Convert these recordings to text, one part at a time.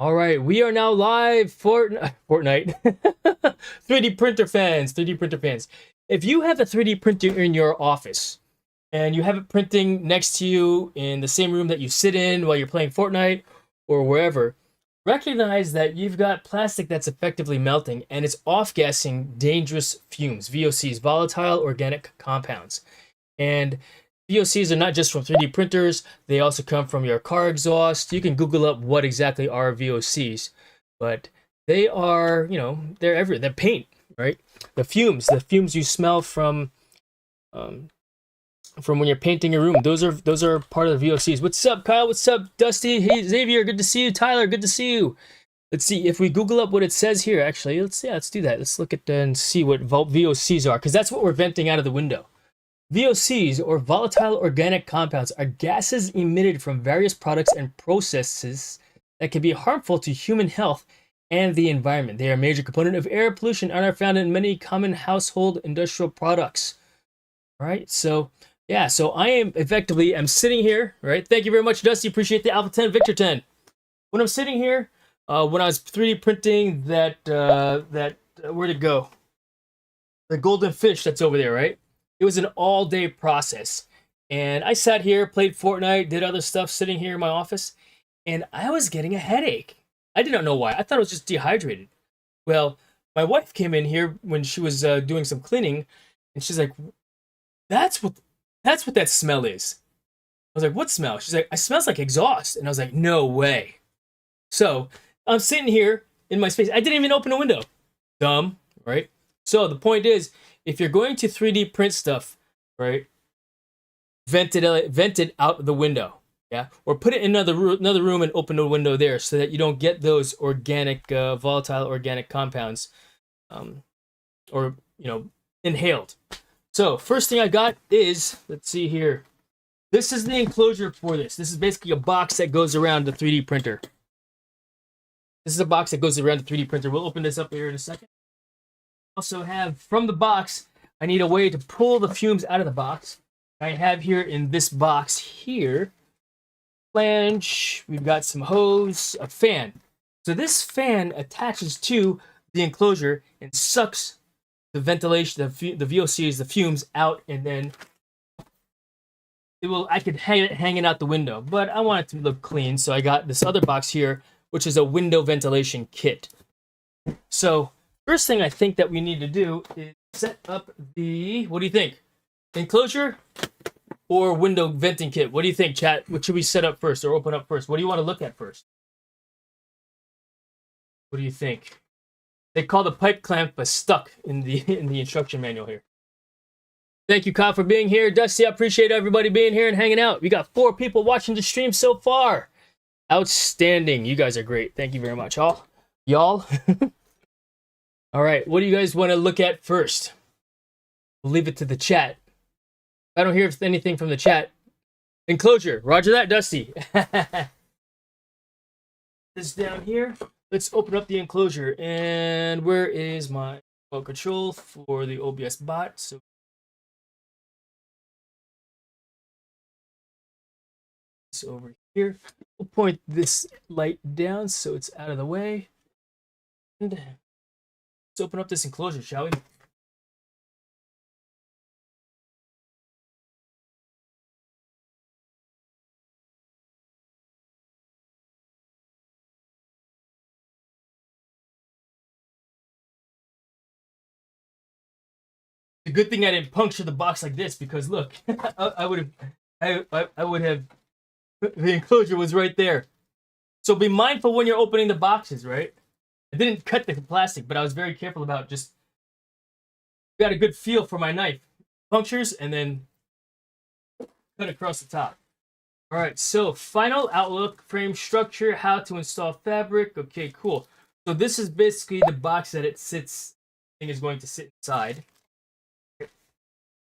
All right, we are now live for Fortnite. 3D printer fans, 3D printer fans. If you have a 3D printer in your office and you have it printing next to you in the same room that you sit in while you're playing Fortnite or wherever, recognize that you've got plastic that's effectively melting and it's off-gassing dangerous fumes, VOCs, volatile organic compounds. And VOCs are not just from 3D printers, they also come from your car exhaust. You can Google up what exactly are VOCs, but they are, they're everywhere. They're paint, right? The fumes you smell um, from when you're painting your room, those are part of the VOCs. What's up, Kyle? What's up, Dusty? Hey, Xavier, good to see you. Tyler, good to see you. Let's see if we Google up what it says here. Actually, let's do that. Let's look at and see what VOCs are, because that's what we're venting out of the window. VOCs, or volatile organic compounds, are gases emitted from various products and processes that can be harmful to human health and the environment. They are a major component of air pollution and are found in many common household industrial products. All right, so yeah, so I'm sitting here, right? Thank you very much, Dusty. Appreciate the Alpha 10, Victor 10. When I'm sitting here, when I was 3D printing where'd it go? The golden fish that's over there, right? It was an all-day process. And I sat here, played Fortnite, did other stuff sitting here in my office, and I was getting a headache. I did not know why. I thought I was just dehydrated. Well, my wife came in here when she was doing some cleaning, and she's like, that's what that smell is. I was like, what smell? She's like, it smells like exhaust. And I was like, no way. So I'm sitting here in my space. I didn't even open a window. Dumb, right? So the point is, if you're going to 3D print stuff, right, vent it out the window, yeah, or put it in another room and open a window there, so that you don't get those organic, volatile organic compounds, or inhaled. So first thing I got is, let's see here, this is the enclosure for this. This is basically a box that goes around the 3D printer. This is a box that goes around the 3D printer. We'll open this up here in a second. Also have from the box, I need a way to pull the fumes out of the box. I have here in this box here, flange, we've got some hose, a fan. So this fan attaches to the enclosure and sucks the ventilation, the VOCs, the fumes out, and then I could hang it hanging out the window, but I want it to look clean, so I got this other box here, which is a window ventilation kit. So first thing I think that we need to do is set up the, what do you think? Enclosure or window venting kit? What do you think, chat? What should we set up first or open up first? What do you want to look at first? What do you think? They call the pipe clamp but stuck in the instruction manual here. Thank you, Kyle, for being here. Dusty, I appreciate everybody being here and hanging out. We got 4 people watching the stream so far. Outstanding. You guys are great. Thank you very much, y'all. All right, what do you guys want to look at first? We'll leave it to the chat. I don't hear anything from the chat. Enclosure. Roger that, Dusty. This down here. Let's open up the enclosure. And where is my remote control for the OBS bot? So it's over here. We'll point this light down so it's out of the way. And let's open up this enclosure, shall we? The good thing I didn't puncture the box like this, because look, I would have, the enclosure was right there. So be mindful when you're opening the boxes, right? I didn't cut the plastic, but I was very careful about just got a good feel for my knife. Punctures and then cut across the top. All right, so final outlook, frame structure, how to install fabric. Okay, cool. So this is basically the box that thing is going to sit inside.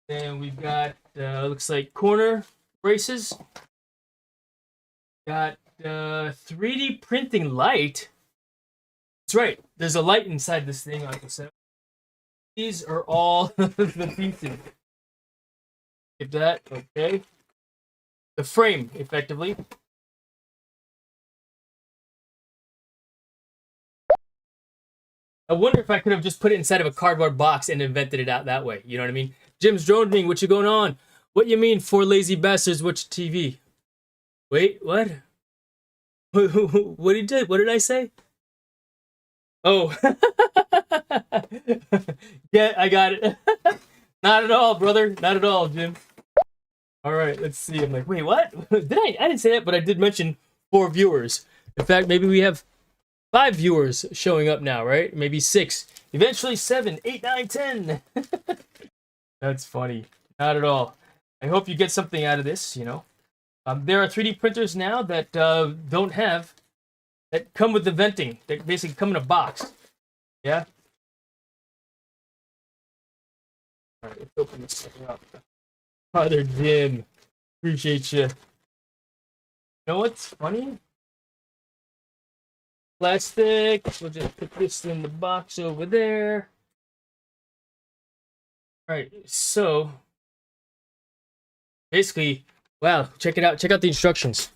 Then we've got, looks like corner braces. Got 3D printing light. That's right, there's a light inside this thing, like I said. These are all the pieces. Get that, okay. The frame, effectively. I wonder if I could have just put it inside of a cardboard box and invented it out that way. You know what I mean? Jim's droning. What you going on? What you mean? Four lazy bastards watch TV. Wait, what? What did you? What did I say? Oh, yeah, I got it. Not at all, brother. Not at all, Jim. All right, let's see. I'm like, wait, what? Did I? I didn't say that, but I did mention 4 viewers. In fact, maybe we have 5 viewers showing up now, right? Maybe 6. Eventually 7, 8, 9, 10. That's funny. Not at all. I hope you get something out of this, you know. There are 3D printers now that don't have, that come with the venting. That basically come in a box. Yeah? All right, let's open this thing up. Father Jim, appreciate you. You know what's funny? Plastic. We'll just put this in the box over there. All right, so basically, wow, check it out. Check out the instructions.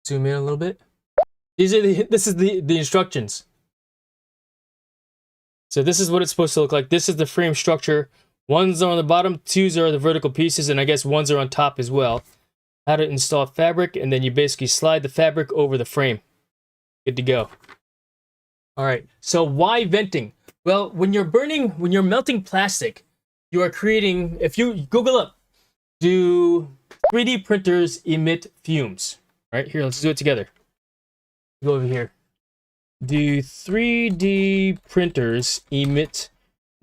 Zoom in a little bit. This is the instructions. So this is what it's supposed to look like. This is the frame structure. 1s are on the bottom, 2s are the vertical pieces, and I guess 1s are on top as well. How to install fabric, and then you basically slide the fabric over the frame. Good to go. All right, so why venting? Well, when you're melting plastic, you are creating, if you Google up, do 3D printers emit fumes? Right here, let's do it together. Go over here. Do 3D printers emit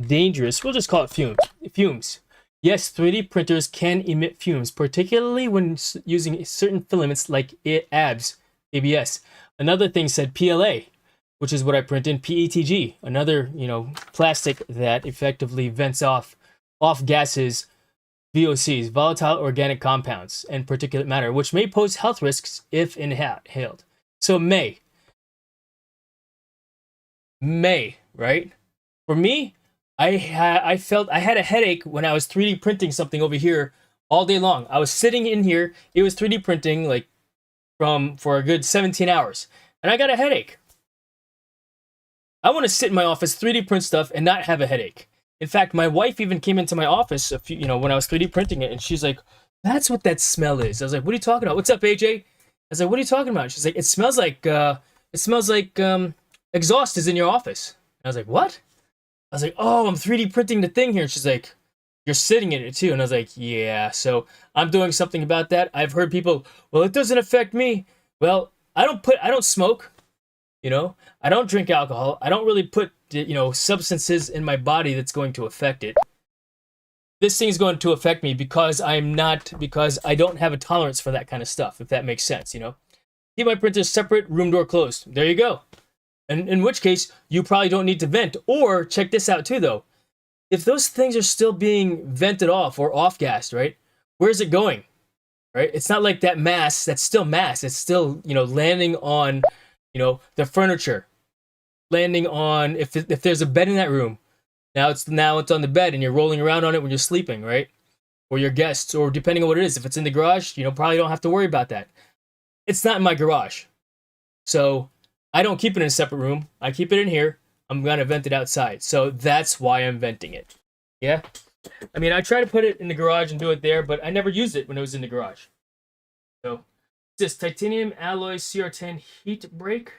dangerous, we'll just call it fumes. Yes, 3D printers can emit fumes, particularly when using certain filaments like ABS. Another thing said PLA, which is what I print in, PETG, another, you know, plastic that effectively vents off gases, VOCs, volatile organic compounds, and particulate matter, which may pose health risks if inhaled. So May, right? For me, I felt I had a headache when I was 3D printing something over here all day long. I was sitting in here, it was 3D printing like for a good 17 hours, and I got a headache. I want to sit in my office, 3D print stuff, and not have a headache. In fact, my wife even came into my office when I was 3D printing it, and she's like, "That's what that smell is." I was like, "What are you talking about? What's up, AJ?" I was like, "What are you talking about?" She's like, "It smells like exhaust is in your office." And I was like, "What?" I was like, "Oh, I'm 3D printing the thing here." And she's like, "You're sitting in it too." And I was like, "Yeah." So I'm doing something about that. I've heard people, "Well, it doesn't affect me." Well, I don't smoke. You know, I don't drink alcohol. I don't really put, substances in my body that's going to affect it. This thing's going to affect me because I don't have a tolerance for that kind of stuff, if that makes sense, you know. Keep my printers separate, room door closed. There you go. And in which case, you probably don't need to vent. Or, check this out too, though. If those things are still being vented off or off-gassed, right, where's it going, right? It's not like that mass, that's still mass. It's still, landing on the furniture, landing on, if there's a bed in that room, now it's on the bed and you're rolling around on it when you're sleeping, right? Or your guests, or depending on what it is. If it's in the garage, probably don't have to worry about that. It's not in my garage. So I don't keep it in a separate room. I keep it in here. I'm going to vent it outside. So that's why I'm venting it. Yeah? I mean, I try to put it in the garage and do it there, but I never used it when it was in the garage. So this titanium alloy CR10 heat break.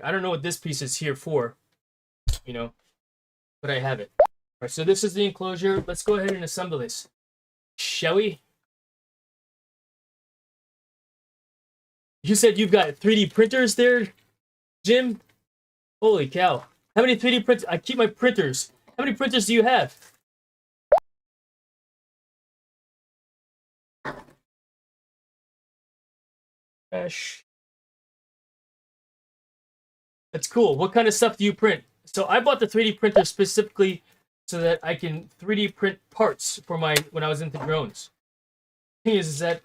I don't know what this piece is here for, but I have it. All right, so this is the enclosure. Let's go ahead and assemble this, shall we? You said you've got 3D printers there, Jim? Holy cow. How many 3D printers? I keep my printers. How many printers do you have? Gosh. That's cool. What kind of stuff do you print? So I bought the 3D printer specifically so that I can 3D print parts for when I was into drones. The thing is that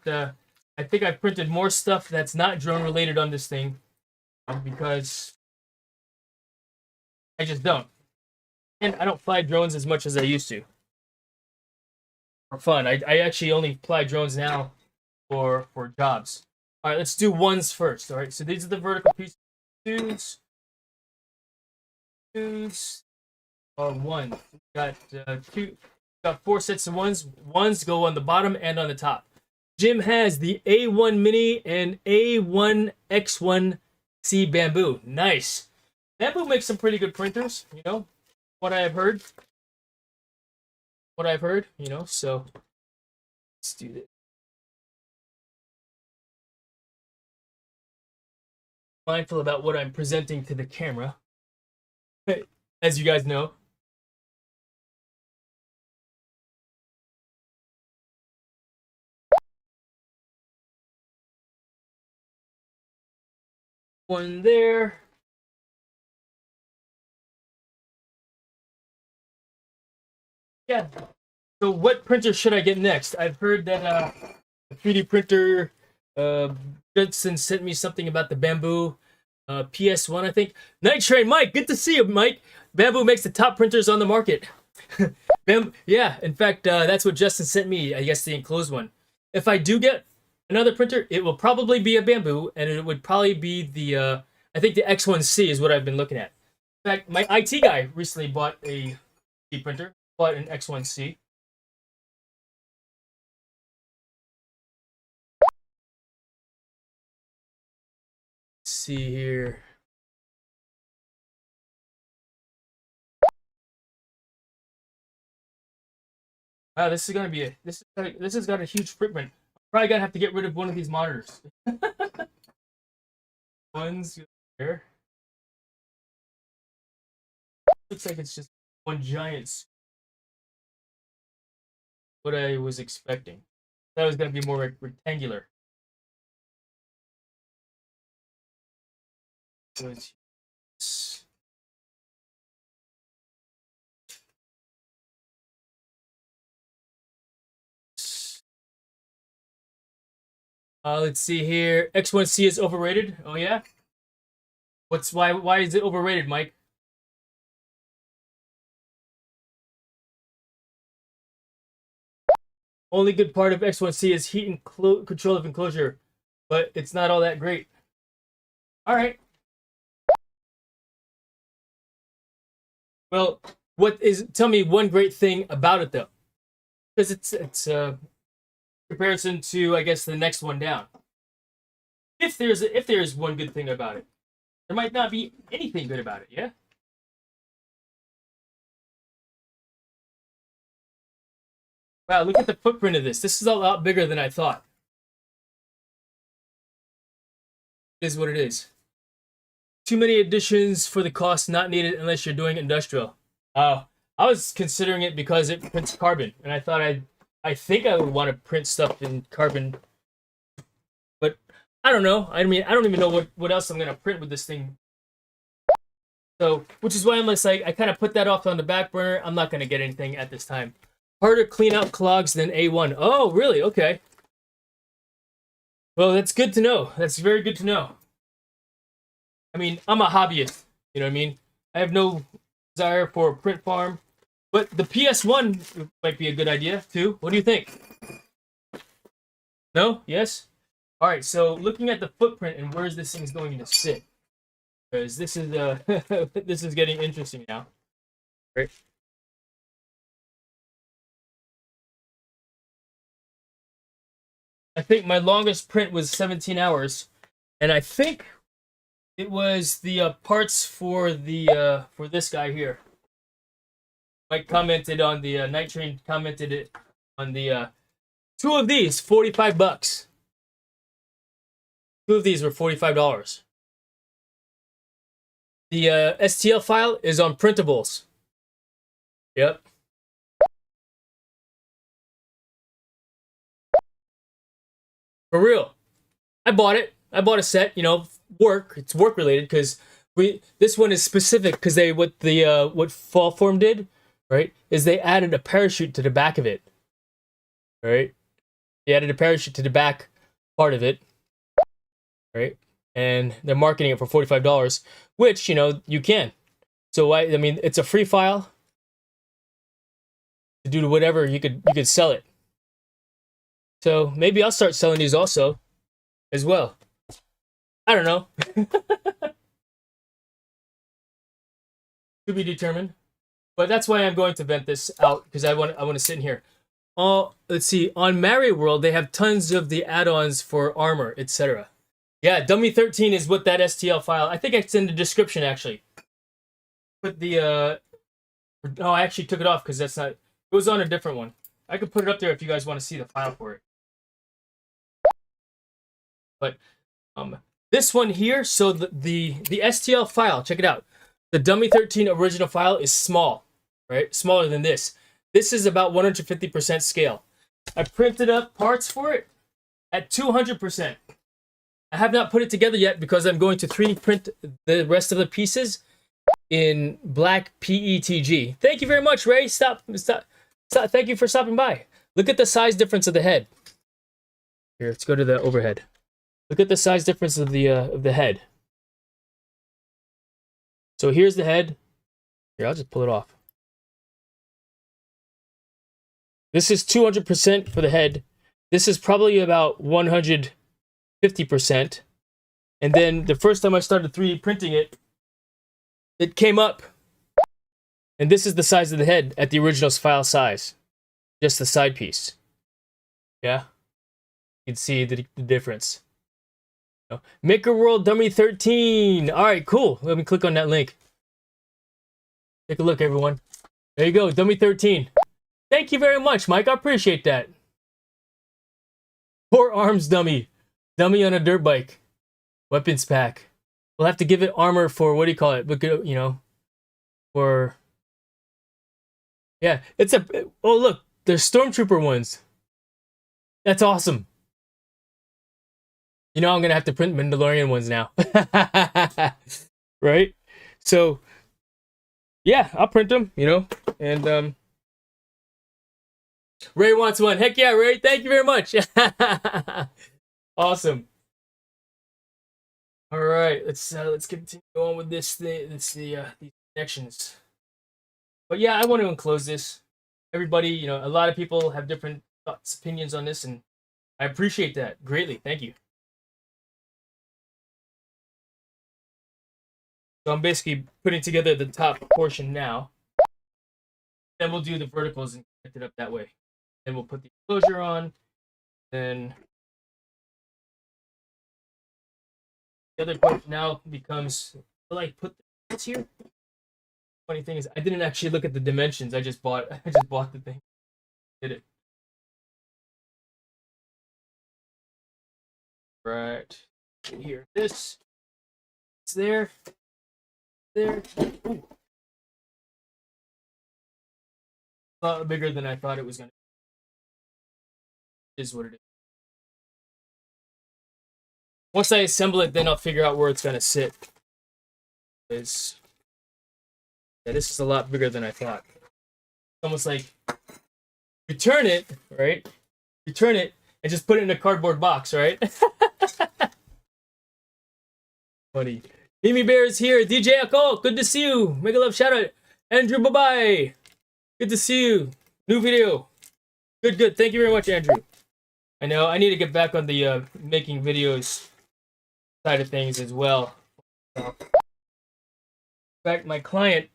I think I printed more stuff that's not drone related on this thing because I just don't. And I don't fly drones as much as I used to. For fun. I actually only fly drones now for jobs. All right, let's do ones first. All right, so these are the vertical pieces. Twos are one. Got two. Got 4 sets of ones. Ones go on the bottom and on the top. Jim has the A1 Mini and A1X1C Bamboo. Nice. Bamboo makes some pretty good printers, you know, what I have heard. So let's do this. Mindful about what I'm presenting to the camera, as you guys know. One there. Yeah. So what printer should I get next? I've heard that the 3D printer, Judson sent me something about the Bamboo PS1, I think. Night Train Mike, good to see you, Mike. Bamboo makes the top printers on the market. Yeah, in fact, that's what Justin sent me, I guess the enclosed one. If I do get another printer, it will probably be a Bamboo, and it would probably be the, I think the X1C is what I've been looking at. In fact, my IT guy recently bought a 3D printer, bought an X1C. Let's see here. Wow, this is gonna be a this has got a huge footprint. I'm probably gonna have to get rid of one of these monitors. One's there. Looks like it's just one giant. What I was expecting. That was gonna be more rectangular. So it's let's see here. X1C is overrated. Oh yeah. Why is it overrated, Mike? Only good part of X1C is heat and control of enclosure, but it's not all that great. All right. Well, tell me one great thing about it though, because it's comparison to, I guess, the next one down. If there's one good thing about it, there might not be anything good about it. Yeah. Wow, look at the footprint of this. This is a lot bigger than I thought. It is what it is. Too many additions for the cost not needed unless you're doing industrial. I was considering it because it prints carbon, and I thought I think I would want to print stuff in carbon, but I don't know. I mean, I don't even know what else I'm gonna print with this thing. So, which is why I'm like, I kind of put that off on the back burner. I'm not gonna get anything at this time. Harder clean out clogs than A1. Oh, really? Okay. Well, that's good to know. That's very good to know. I mean, I'm a hobbyist. You know what I mean? I have no desire for a print farm. But the PS1 might be a good idea, too. What do you think? No? Yes? All right, so looking at the footprint and where this thing's going to sit. Because this is this is getting interesting now. Right? I think my longest print was 17 hours. And I think it was the parts for the for this guy here. Mike commented on the Night Train commented it on the two of these, $45. Two of these were $45. The STL file is on printables. Yep. For real. I bought it. I bought a set, you know, it's work related because this one is specific because what Fallform did, right, is they added a parachute to the back of it. Right? They added a parachute to the back part of it. Right? And they're marketing it for $45, which, you know, you can. So I mean, it's a free file. To do whatever, you could sell it. So maybe I'll start selling these also. as well. I don't know. To be determined. But that's why I'm going to vent this out, because I want to sit in here. Let's see. On Mary World, they have tons of the add-ons for armor, etc. Yeah, Dummy 13 is what that STL file. I think it's in the description actually. Put the no, I actually took it off because that's not. It was on a different one. I could put it up there if you guys want to see the file for it. But this one here, so the STL file, check it out. The Dummy 13 original file is small, right? Smaller than this. This is about 150% scale. I printed up parts for it at 200%. I have not put it together yet because I'm going to 3D print the rest of the pieces in black PETG. Thank you very much, Ray. Stop. Thank you for stopping by. Look at the size difference of the head. Here, let's go to the overhead. Look at the size difference of the head. So here's the head. Here, I'll just pull it off. This is 200% for the head. This is probably about 150%. And then the first time I started 3D printing it, it came up. And this is the size of the head at the original file size. Just the side piece. Yeah? You can see the difference. Maker World Dummy 13. All right, cool. Let me click on that link. Take a look, everyone. There you go, Dummy 13. Thank you very much, Mike. I appreciate that. Poor arms dummy. Dummy on a dirt bike. Weapons pack. We'll have to give it armor for, what do you call it? But, you know, for... Yeah, it's a... Oh, look. There's Stormtrooper ones. That's awesome. You know, I'm going to have to print Mandalorian ones now. Right? So, yeah, I'll print them, you know. And, Ray wants one. Heck yeah, Ray. Thank you very much. Awesome. All right, let's continue on with this thing. Let's see these connections. But yeah, I want to enclose this. Everybody, you know, a lot of people have different thoughts, opinions on this, and I appreciate that greatly. Thank you. So I'm basically putting together the top portion now. Then we'll do the verticals and connect it up that way. Then we'll put the enclosure on. Then the other part now becomes, will I put this here? Funny thing is, I didn't actually look at the dimensions. I just bought the thing. Did it. Right here. This. It's there. There. Ooh. A lot bigger than I thought it was going to be. Is what it is. Once I assemble it, then I'll figure out where it's going to sit. Yeah, this is a lot bigger than I thought. It's almost like you turn it, right? You turn it and just put it in a cardboard box, right? Funny. Mimi Bear is here. DJ Echo, good to see you. Mega love shout out. Andrew, bye-bye. Good to see you. New video. Good. Thank you very much, Andrew. I know I need to get back on the making videos side of things as well. In fact, my client,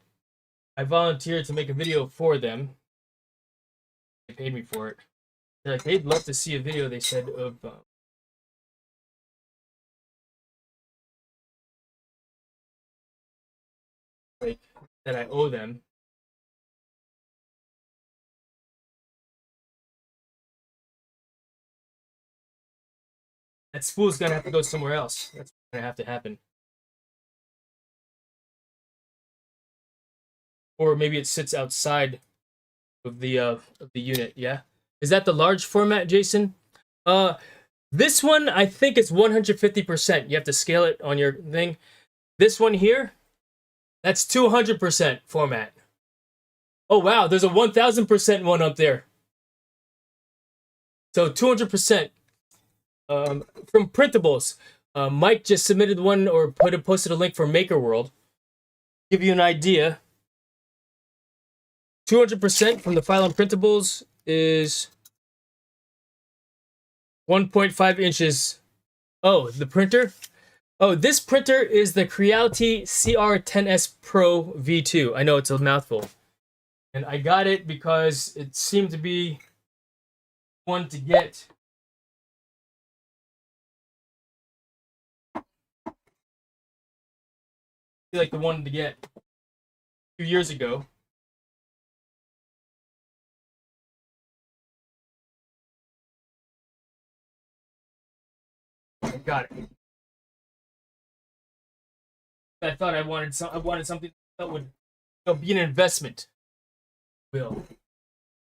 I volunteered to make a video for them. They paid me for it. They're like, they'd love to see a video, they said, of like that I owe them. That spool's gonna have to go somewhere else. That's gonna have to happen. Or maybe it sits outside of the unit. Yeah, is that the large format, Jason? This one I think it's 150%. You have to scale it on your thing. This one here, that's 200% format. Oh wow, there's a 1000% one up there. So 200%. From printables, Mike just submitted one or posted a link for Maker World. Give you an idea. 200% from the file on printables is 1.5 inches Oh, the printer. Oh, this printer is the Creality CR10S Pro V2. I know it's a mouthful. And I got it because it seemed to be one to get. Like the one to get a few years ago. I got it. I thought I wanted something that would be an investment. Will.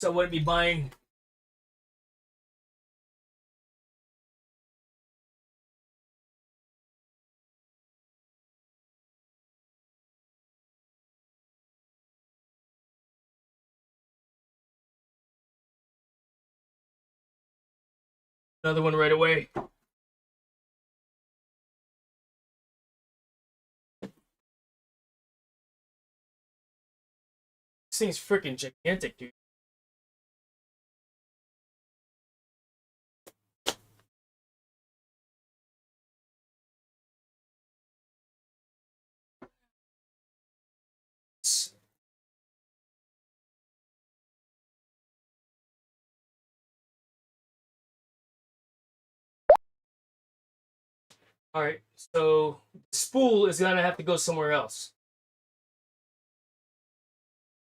So I wouldn't be buying another one right away. This thing's freaking gigantic, dude. All right, so the spool is gonna have to go somewhere else.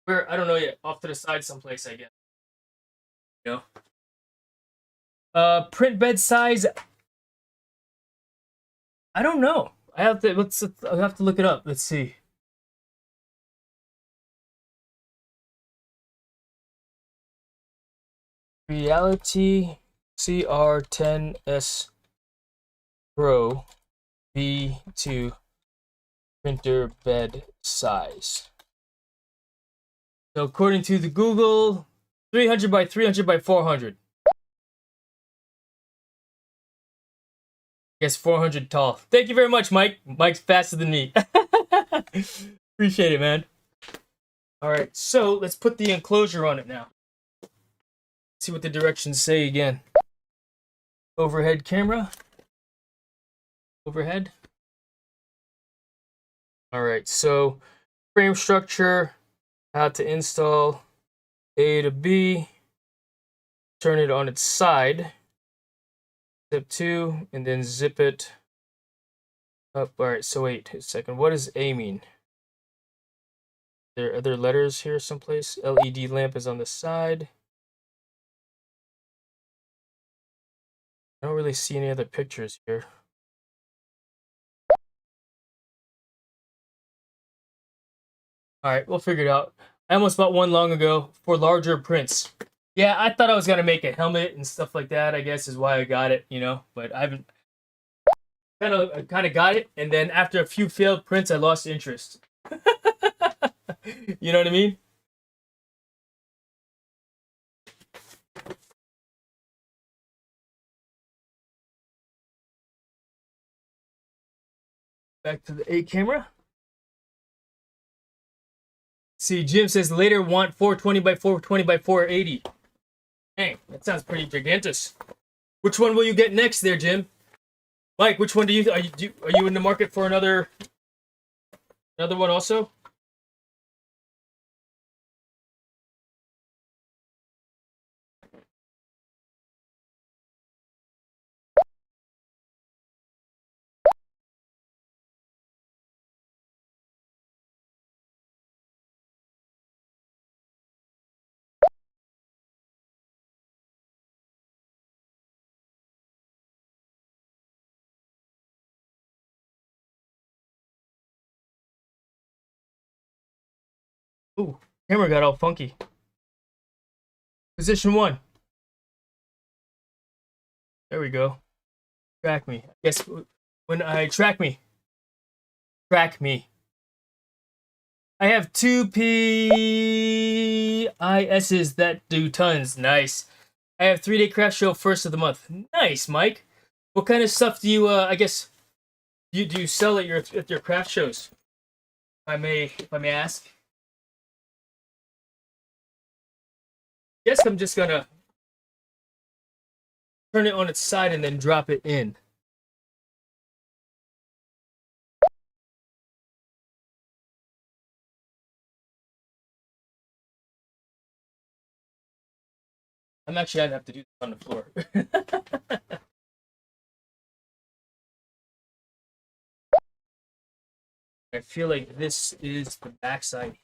Where, I don't know yet. Off to the side someplace, I guess. You know. Print bed size. I don't know. I have to look it up. Let's see. Creality CR10S Pro V2 printer bed size. So according to the Google, 300 by 300 by 400. Guess 400 tall. Thank you very much, Mike. Mike's faster than me. Appreciate it, man. All right, so let's put the enclosure on it now. See what the directions say again. Overhead camera. Overhead. All right, so frame structure, how to install A to B, turn it on its side, zip 2, and then zip it up. All right, so wait a second. What does A mean? There are other letters here someplace. LED lamp is on the side. I don't really see any other pictures here. All right, we'll figure it out. I almost bought one long ago for larger prints. Yeah, I thought I was gonna make a helmet and stuff like that, I guess is why I got it, you know, but I haven't kind of got it, and then after a few failed prints, I lost interest. You know what I mean? Back to the A camera. See, Jim says later want 420 by 420 by 480. Dang, that sounds pretty gigantic. Which one will you get next there, Jim? Mike, which one are you in the market for another one also? Ooh, camera got all funky. Position 1. There we go. Track me. I guess when I track me. I have 2 PISs that do tons. Nice. I have 3-day craft show first of the month. Nice, Mike. What kind of stuff do you I guess do you sell at your craft shows? If I may ask. Guess I'm just gonna turn it on its side and then drop it in. I'd have to do this on the floor. I feel like this is the backside.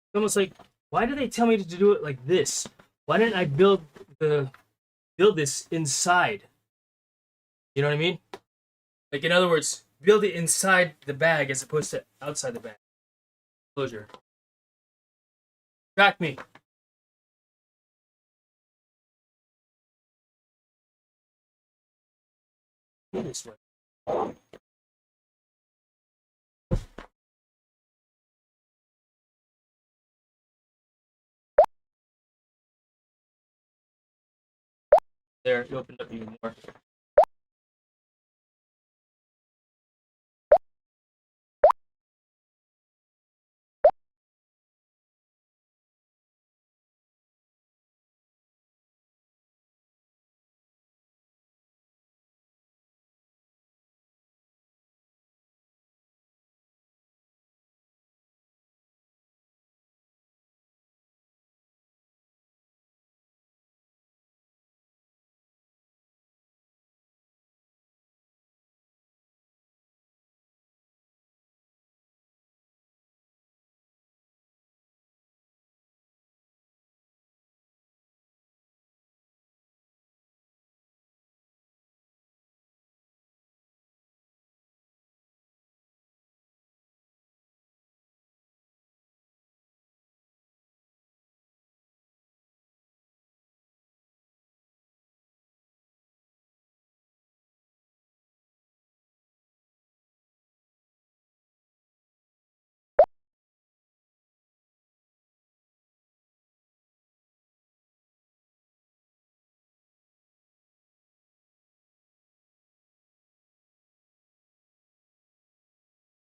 It's almost like, why do they tell me to do it like this? Why didn't I build this inside? You know what I mean? Like, in other words, build it inside the bag as opposed to outside the bag. Closure. Track me. This way. There, it opened up even more.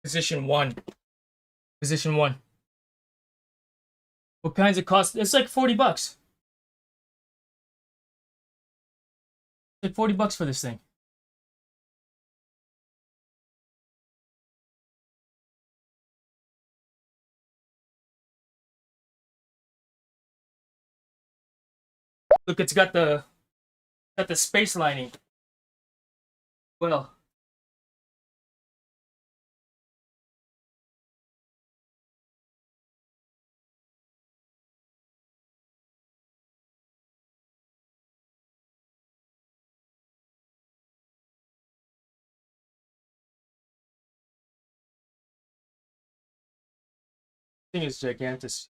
Position 1. Position 1. What kinds of cost? It's like 40 bucks. It's like 40 bucks for this thing. Look, it's got the space lining. Well, thing is gigantic. This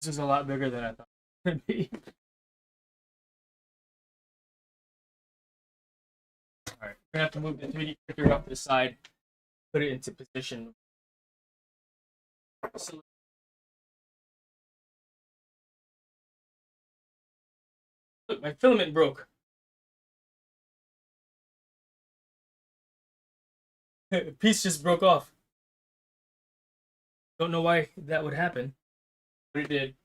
is a lot bigger than I thought it would be. All right, we're gonna have to move the 3D printer up to the side, put it into position. So, look, my filament broke. A piece just broke off. Don't know why that would happen, but it did.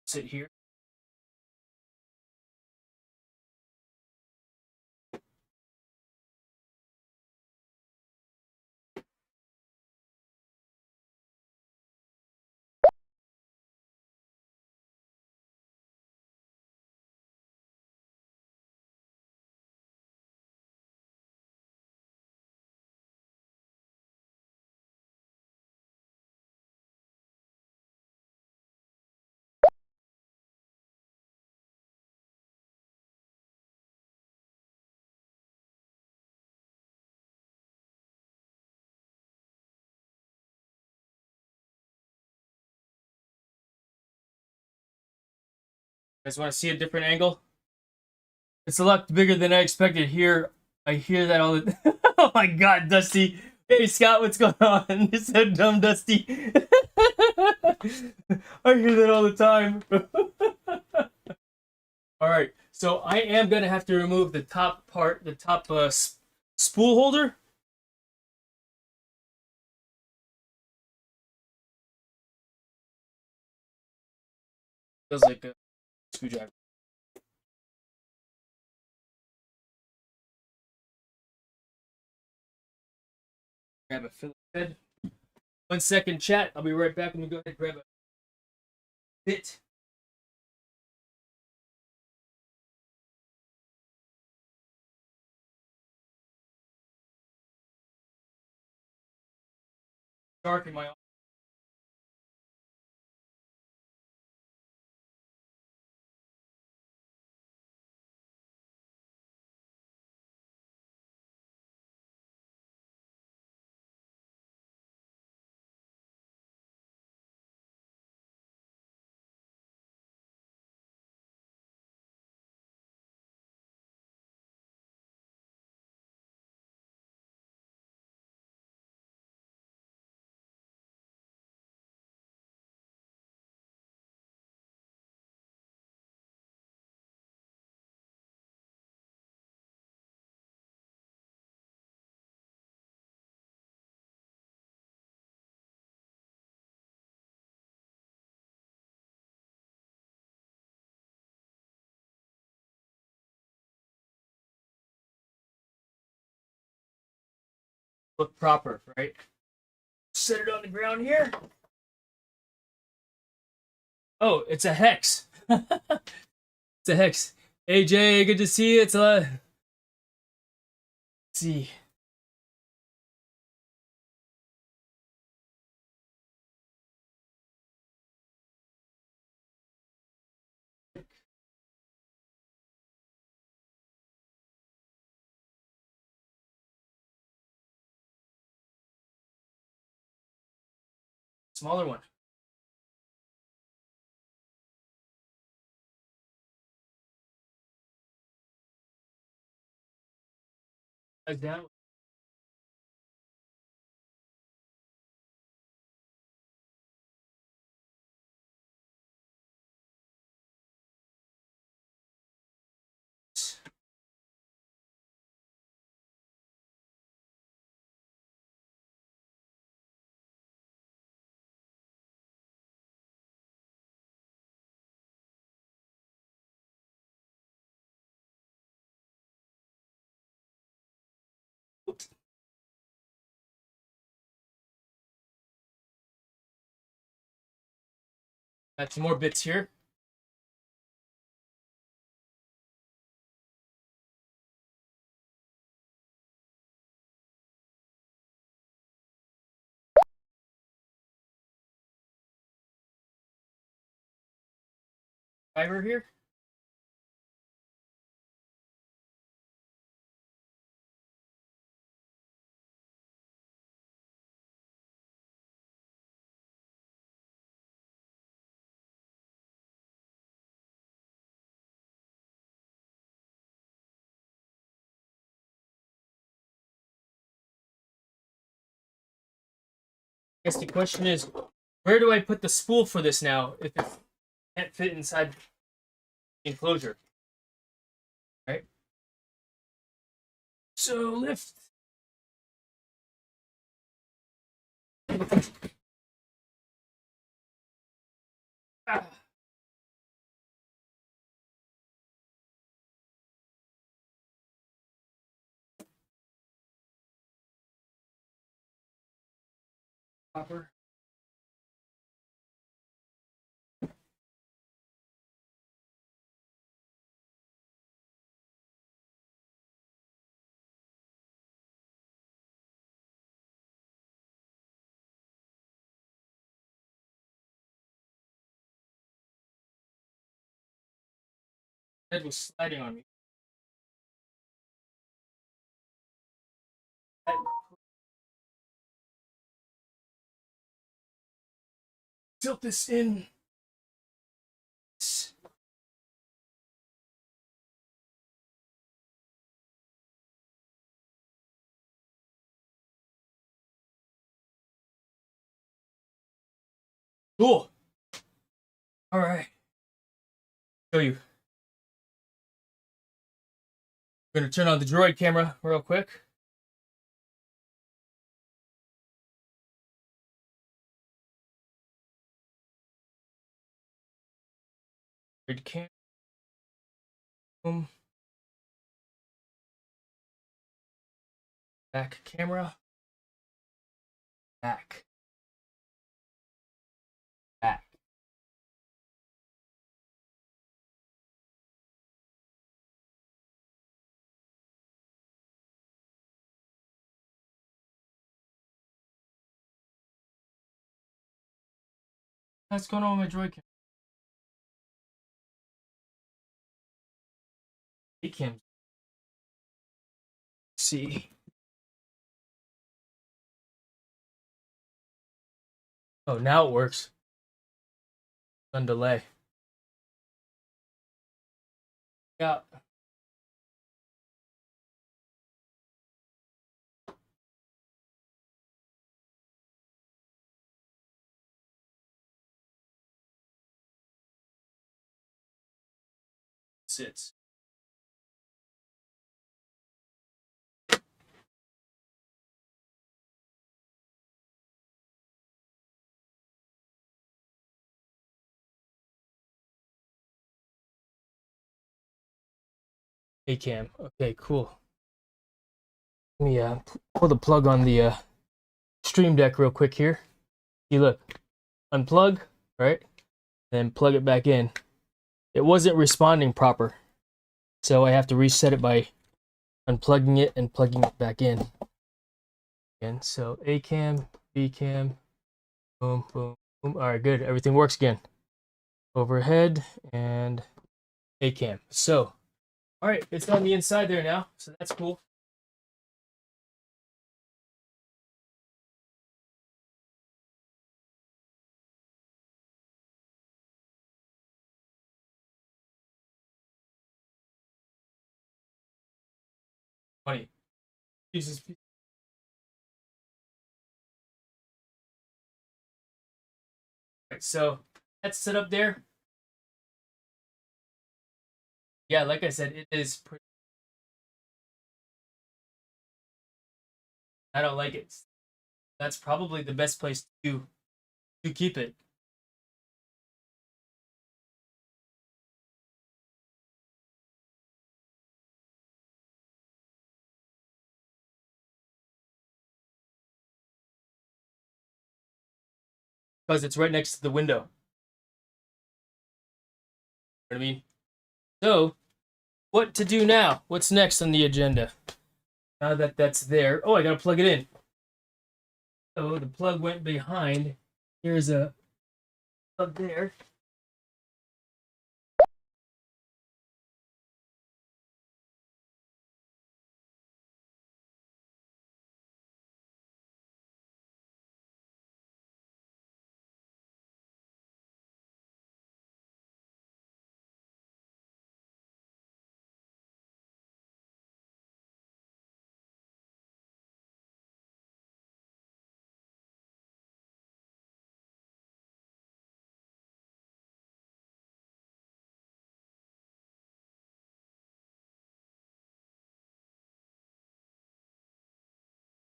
Sit here. You guys want to see a different angle? It's a lot bigger than I expected. Here, I hear that all the. Oh my God, Dusty! Hey Scott, what's going on? You're so dumb, Dusty. I hear that all the time. All right, so I am gonna have to remove the top part, the top spool holder. Feels like a screwdriver. Grab a Phillips head. 1 second, chat. I'll be right back. Let me go ahead and grab a bit. Dark in my. Look proper, right? Set it on the ground here. Oh, it's a hex. It's a hex. Hey Jay, good to see you. It's a. Let's see. Smaller one. Down. Got some more bits here. Fiber here. I guess the question is, where do I put the spool for this now if it can't fit inside the enclosure? Right? So lift. Ah. Copper. Head was sliding on me. Tilt this in. Cool. All right. Show you. I'm gonna turn on the Droid camera real quick. Droid cam. Boom. Back camera. Back. Back. What's going on with my Droid camera? Hey, Kim. See. Oh, now it works. On delay. Yeah. Sits. Hey, Cam. Okay, cool. Let me pull the plug on the Stream Deck real quick here. See, look. Unplug, right? Then plug it back in. It wasn't responding proper. So I have to reset it by unplugging it and plugging it back in. Again, so A cam, B cam, boom, boom, boom. All right, good. Everything works again. Overhead and A cam. So, all right, it's on the inside there now. So that's cool. Funny. Jesus. Right, so that's set up there. Yeah, like I said, it is pretty. I don't like it. That's probably the best place to keep it. Because it's right next to the window. You know what I mean? So, what to do now? What's next on the agenda? Now that that's there. Oh, I gotta plug it in. So the plug went behind. Here's a plug there.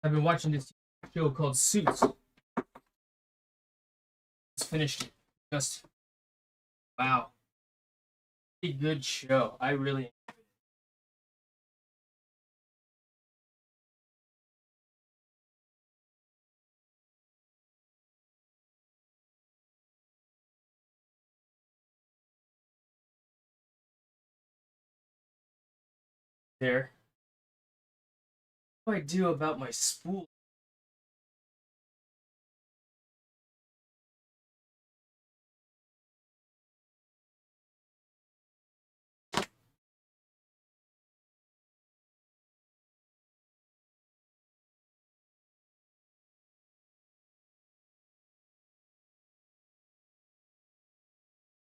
I've been watching this show called Suits. It's finished. Just wow. A good show. I really there. What do I do about my spool?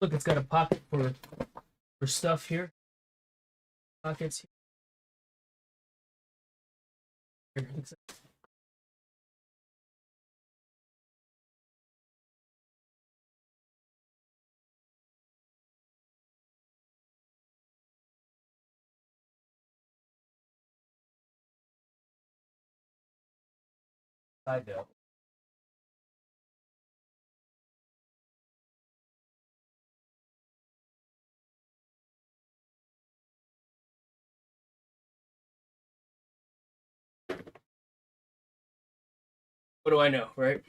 Look, it's got a pocket for stuff here. Pockets here. side though. What do I know, right?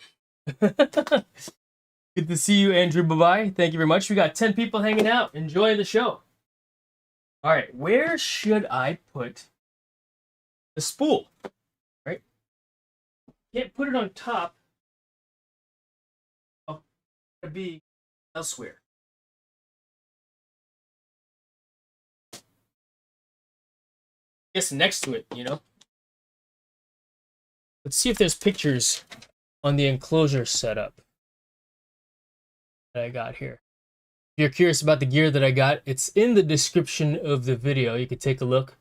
Good to see you, Andrew. Bye-bye. Thank you very much. We got 10 people hanging out. Enjoy the show. All right, where should I put the spool? Right? Can't put it on top. I'll be elsewhere. I guess next to it, you know? Let's see if there's pictures on the enclosure setup that I got here. If you're curious about the gear that I got, it's in the description of the video. You can take a look.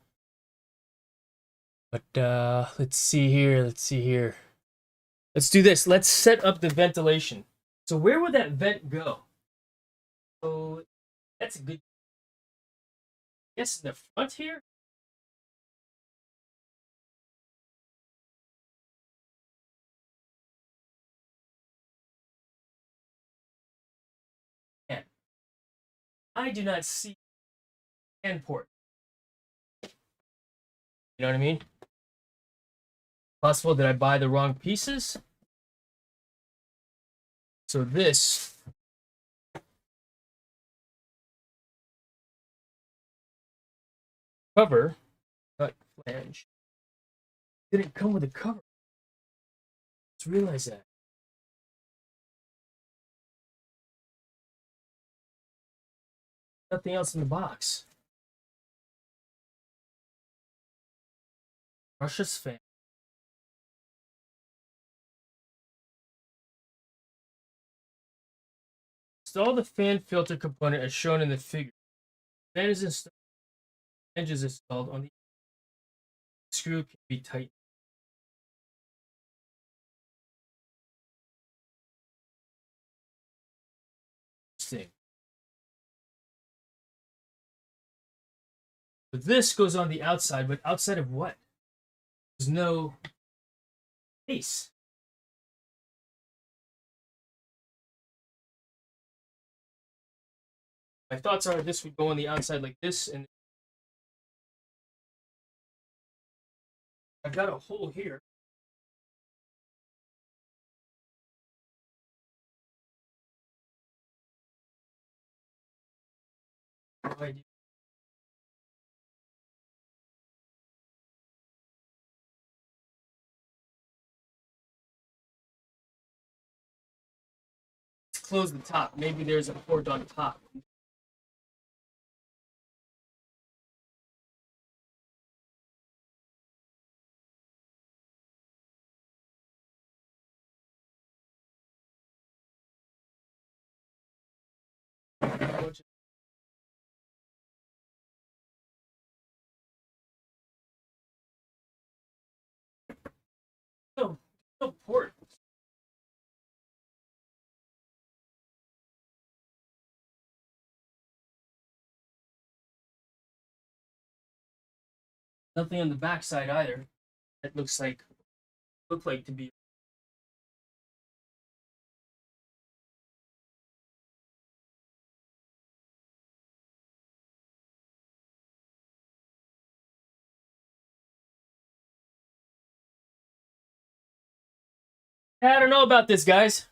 But let's see here. Let's do this. Let's set up the ventilation. So where would that vent go? So that's a good. I guess in the front here. Yeah. I do not see fan port. You know what I mean? Possible that I buy the wrong pieces. So this cover, cut flange, didn't come with a cover. Let's realize that. Nothing else in the box. Russia's fan. Install the fan filter component as shown in the figure. Fan is installed. Flange is installed on the screw can be tightened. Interesting. But this goes on the outside, but outside of what? There's no space. My thoughts are this would go on the outside like this, and I've got a hole here. No idea. Let's close the top. Maybe there's a port on top. No, no port. Nothing on the back side either. That looks like to be. I don't know about this, guys.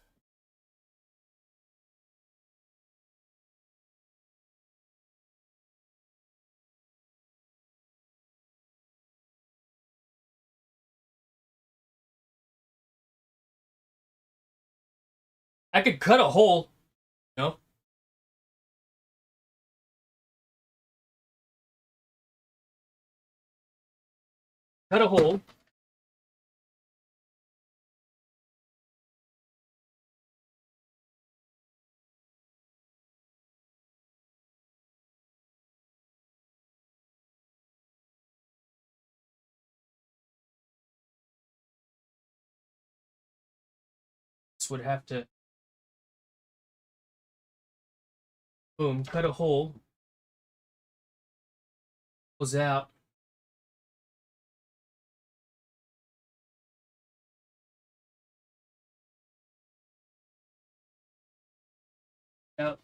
I could cut a hole, you know? Cut a hole. This would have to, boom, cut a hole. Goes out. out.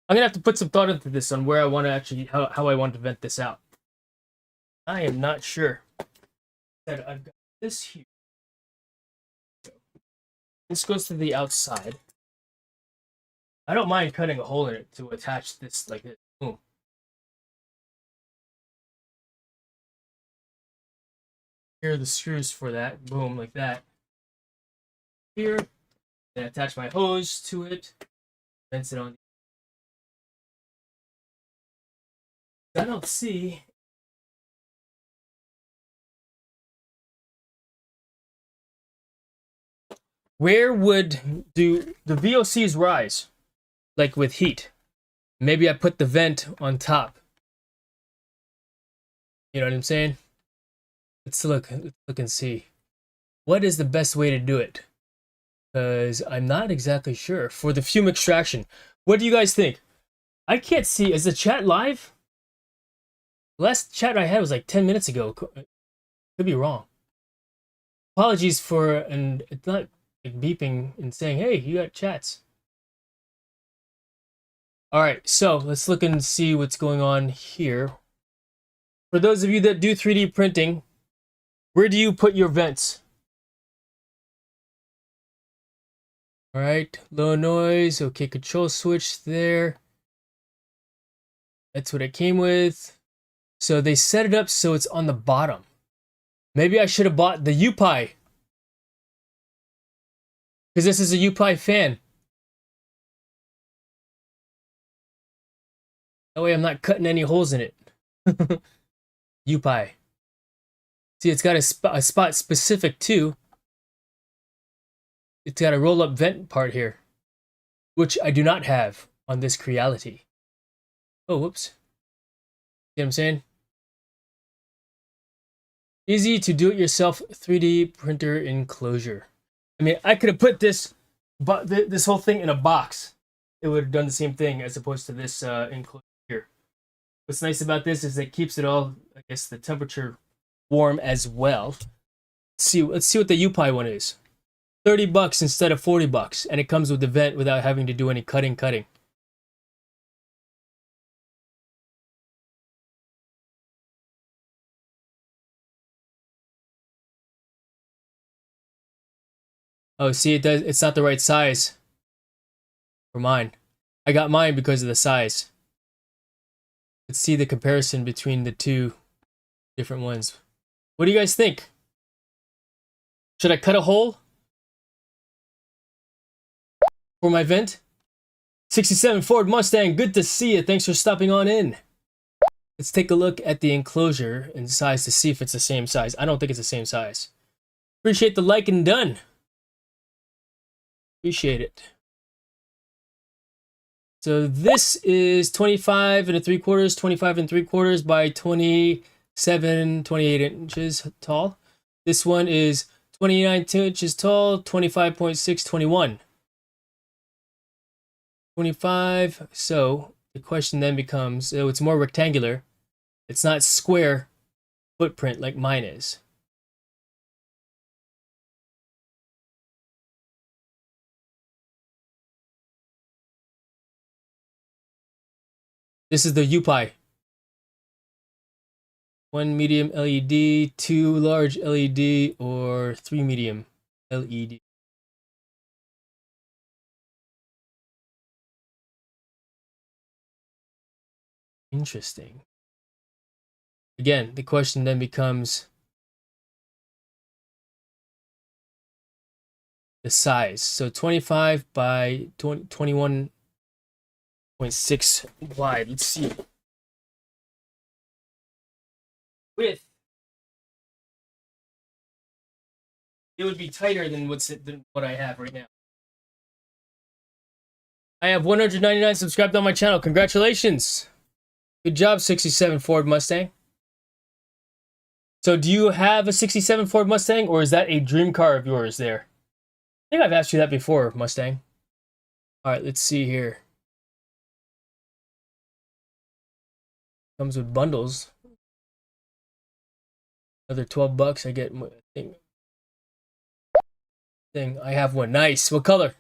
I'm gonna have to put some thought into this on where I want to actually how I want to vent this out. I am not sure. That I've got this here. This goes to the outside. I don't mind cutting a hole in it to attach this like this. Boom. Here are the screws for that. Boom, like that. Here, and attach my hose to it. Vents it on. I don't see. Where would do the VOCs rise? Like with heat. Maybe I put the vent on top. You know what I'm saying? Let's look and see. What is the best way to do it? Because I'm not exactly sure. For the fume extraction, what do you guys think? I can't see. Is the chat live? Last chat I had was like 10 minutes ago. Could be wrong. Apologies for, and it's not like beeping and saying, hey, you got chats. All right, so let's look and see what's going on here. For those of you that do 3D printing, where do you put your vents? All right, low noise. Okay, control switch there. That's what it came with. So they set it up so it's on the bottom. Maybe I should have bought the UPI. Because this is a UPI fan. That way I'm not cutting any holes in it. UPI. See, it's got a spot specific too. It's got a roll-up vent part here, which I do not have on this Creality. Oh, whoops. See what I'm saying? Easy to do-it-yourself 3D printer enclosure. I mean, I could have put this whole thing in a box. It would have done the same thing as opposed to this enclosure here. What's nice about this is it keeps it all, I guess, the temperature warm as well. Let's see what the UPI one is. $30 instead of $40, and it comes with the vent without having to do any cutting. Oh, see, it does. It's not the right size for mine. I got mine because of the size. Let's see the comparison between the two different ones. What do you guys think? Should I cut a hole for my vent? 67 Ford Mustang, good to see you. Thanks for stopping on in. Let's take a look at the enclosure and size to see if it's the same size. I don't think it's the same size. Appreciate the like and done. Appreciate it. So this is 25 and 3 quarters by 28 inches tall. This one is 29 inches tall, 25.6, 21. 25. So the question then becomes, so it's more rectangular. It's not square footprint like mine is. This is the UPI. 1 medium LED, 2 large LED, or 3 medium LED. Interesting. Again, the question then becomes the size. So 25 by 21.6 wide. Let's see. Width. It would be tighter than what I have right now. I have 199 subscribed on my channel. Congratulations. Good job, 67 Ford Mustang. So do you have a 67 Ford Mustang, or is that a dream car of yours there? I think I've asked you that before, Mustang. All right, let's see here. Comes with bundles. Another 12 bucks. I get thing. I have one. Nice. What color?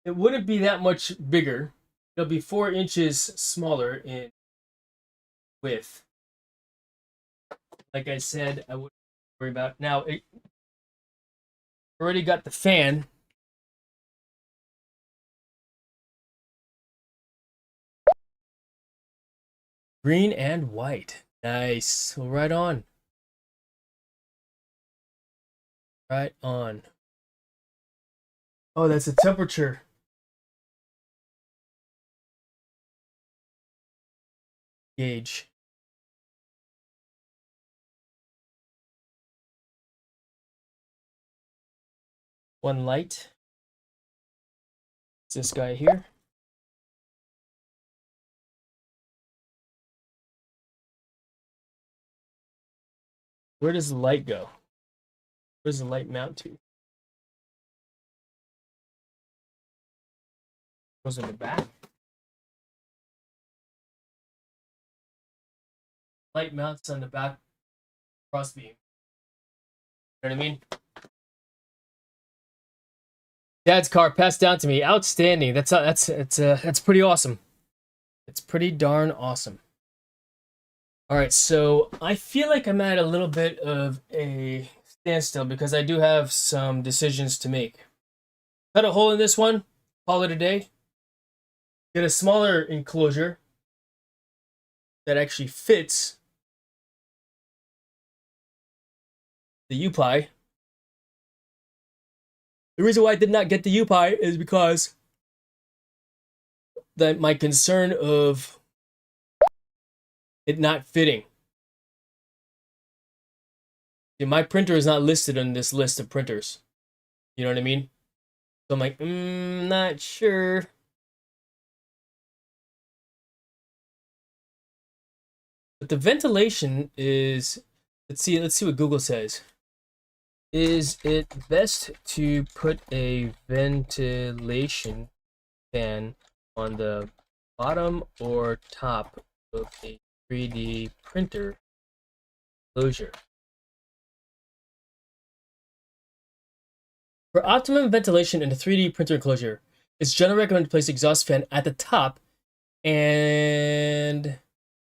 It wouldn't be that much bigger. It'll be 4 inches smaller in width. Like I said, I wouldn't worry about. Now, it already got the fan. Green and white. Nice. Well, right on. Right on. Oh, that's a temperature gauge. One light. It's this guy here. Where does the light go? Where does the light mount to? Goes in the back. Light mounts on the back crossbeam. You know what I mean? Dad's car passed down to me. Outstanding. That's pretty awesome. It's pretty darn awesome. All right, so I feel like I'm at a little bit of a standstill because I do have some decisions to make. Cut a hole in this one, call it a day. Get a smaller enclosure that actually fits the U-Pi. The reason why I did not get the U-Pi is because that my concern of it not fitting. See, my printer is not listed on this list of printers. You know what I mean? So I'm like, not sure. But the ventilation is, let's see what Google says. Is it best to put a ventilation fan on the bottom or top of a 3D printer enclosure? For optimum ventilation in a 3D printer enclosure, it's generally recommended to place an exhaust fan at the top and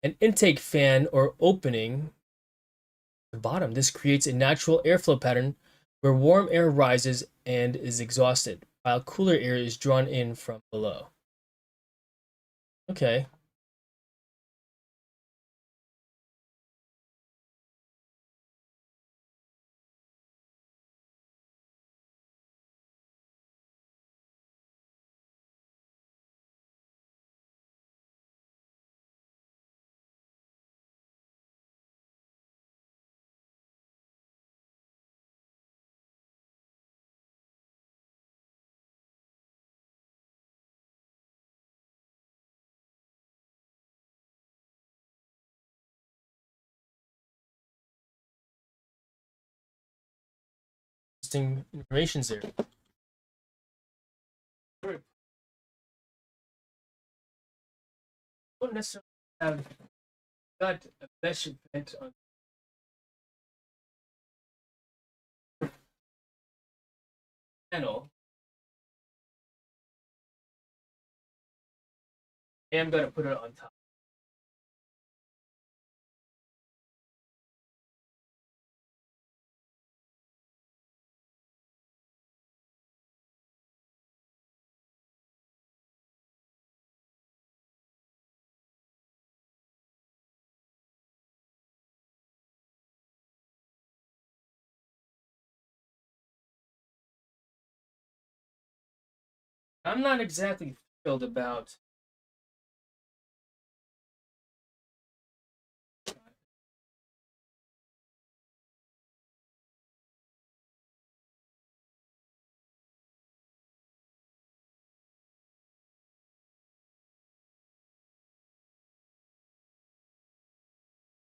an intake fan or opening at the bottom. This creates a natural airflow pattern where warm air rises and is exhausted, while cooler air is drawn in from below. Okay. Interesting information's there. Don't necessarily have got a mesh vent on the panel. I am gonna put it on top. I'm not exactly thrilled about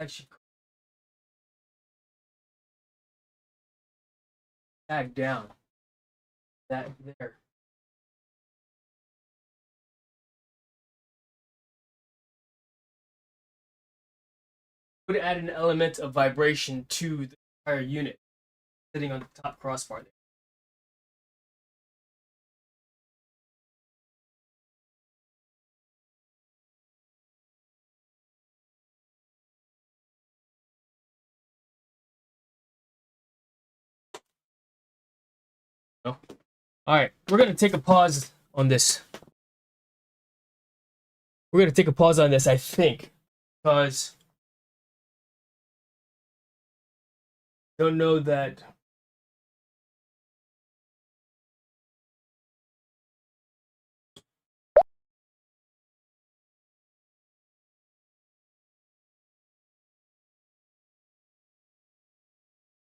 actually back down that there. Would add an element of vibration to the entire unit sitting on the top crossbar there. No? All right, we're gonna take a pause on this. We're gonna take a pause on this, I think, because I don't know that.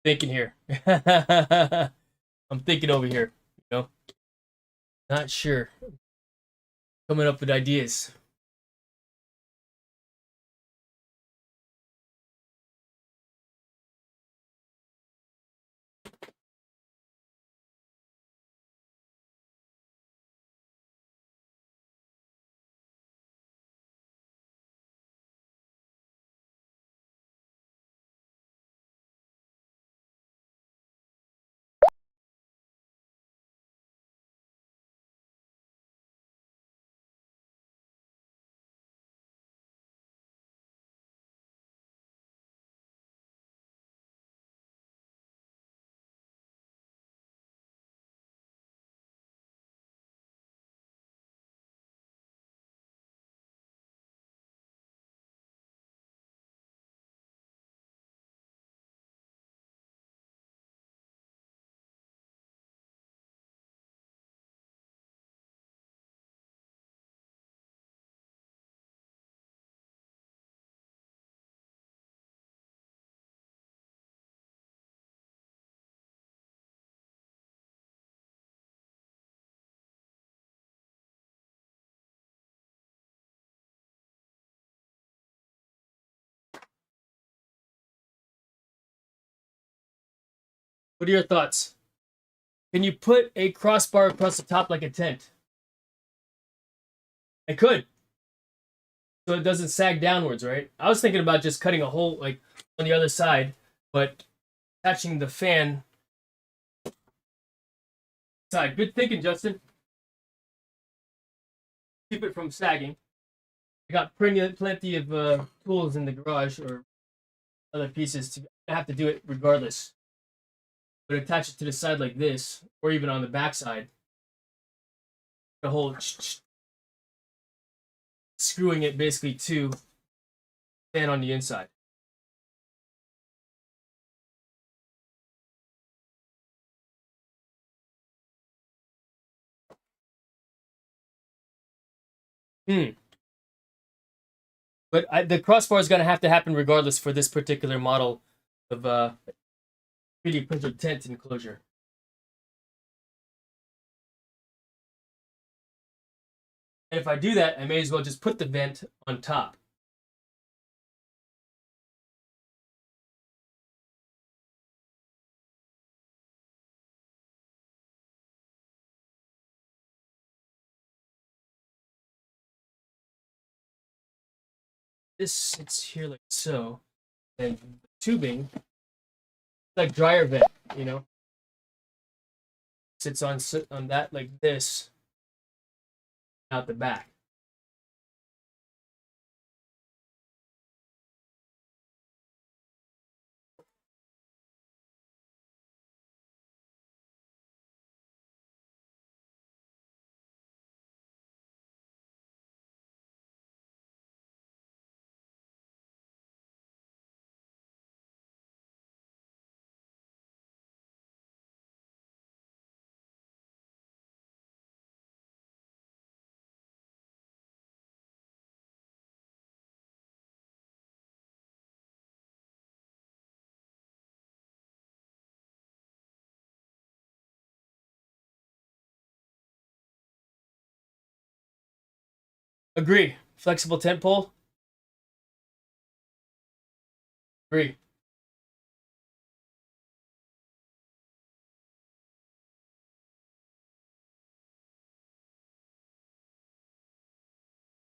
Thinking here. I'm thinking over here. You know, not sure. Coming up with ideas. What are your thoughts? Can you put a crossbar across the top like a tent? I could, so it doesn't sag downwards, right? I was thinking about just cutting a hole like on the other side, but attaching the fan side. Good thinking, Justin. Keep it from sagging. I got plenty of tools in the garage or other pieces to have to do it regardless. But attach it to the side like this, or even on the back side. The whole screwing it basically to fan on the inside. But the crossbar is going to have to happen regardless for this particular model of 3D printer tent enclosure. And if I do that, I may as well just put the vent on top. This sits here like so, and the tubing, like dryer vent, you know, sits on that like this, out the back. Agree. Flexible tent pole. Agree.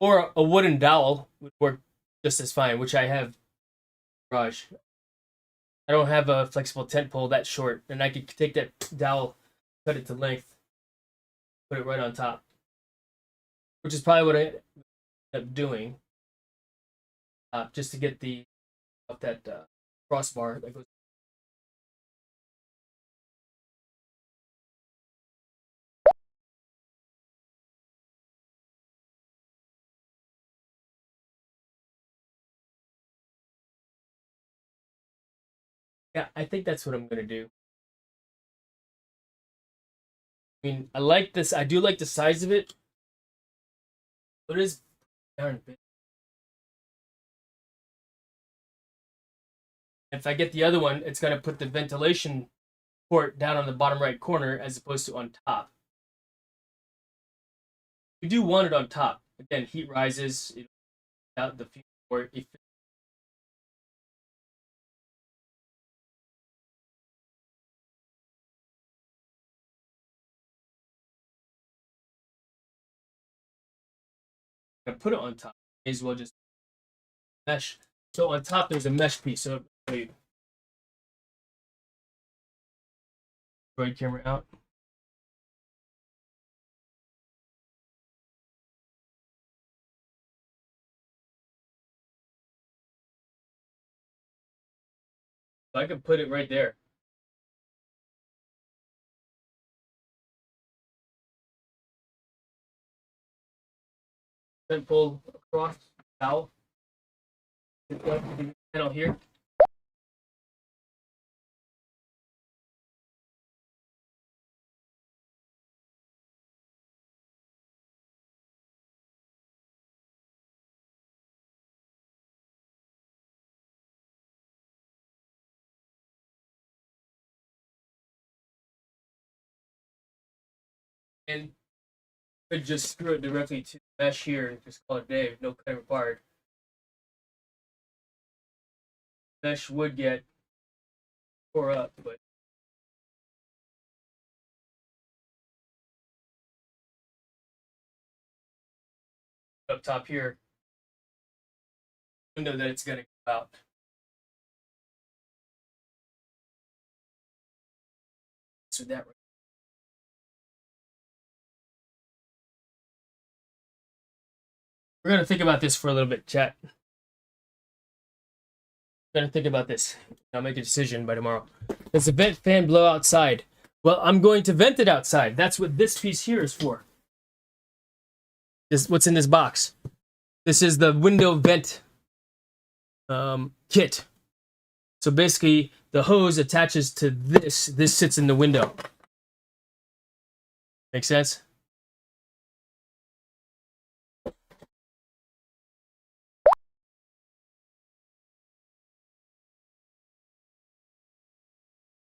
Or a wooden dowel would work just as fine, which I have in the garage. I don't have a flexible tent pole that short, and I could take that dowel, cut it to length, put it right on top, which is probably what I ended up doing, just to get the up that crossbar that goes. Yeah, I think that's what I'm gonna do. I mean, I like this. I do like the size of it, but it is darn big. If I get the other one, it's gonna put the ventilation port down on the bottom right corner as opposed to on top. We do want it on top. Again, heat rises out the fume port. I put it on top, may as well just mesh. So on top there's a mesh piece. So wait, Android camera out. So I can put it right there. Then pull across dowel. Panel here. And could just screw it directly to the mesh here and just call it day. No cutting required. Mesh would get tore up, but up top here, window that it's gonna go out. So that we're gonna think about this for a little bit, chat. We're gonna think about this. I'll make a decision by tomorrow. Does the vent fan blow outside? Well, I'm going to vent it outside. That's what this piece here is for. This what's in this box. This is the window vent kit. So basically, the hose attaches to this. This sits in the window. Make sense?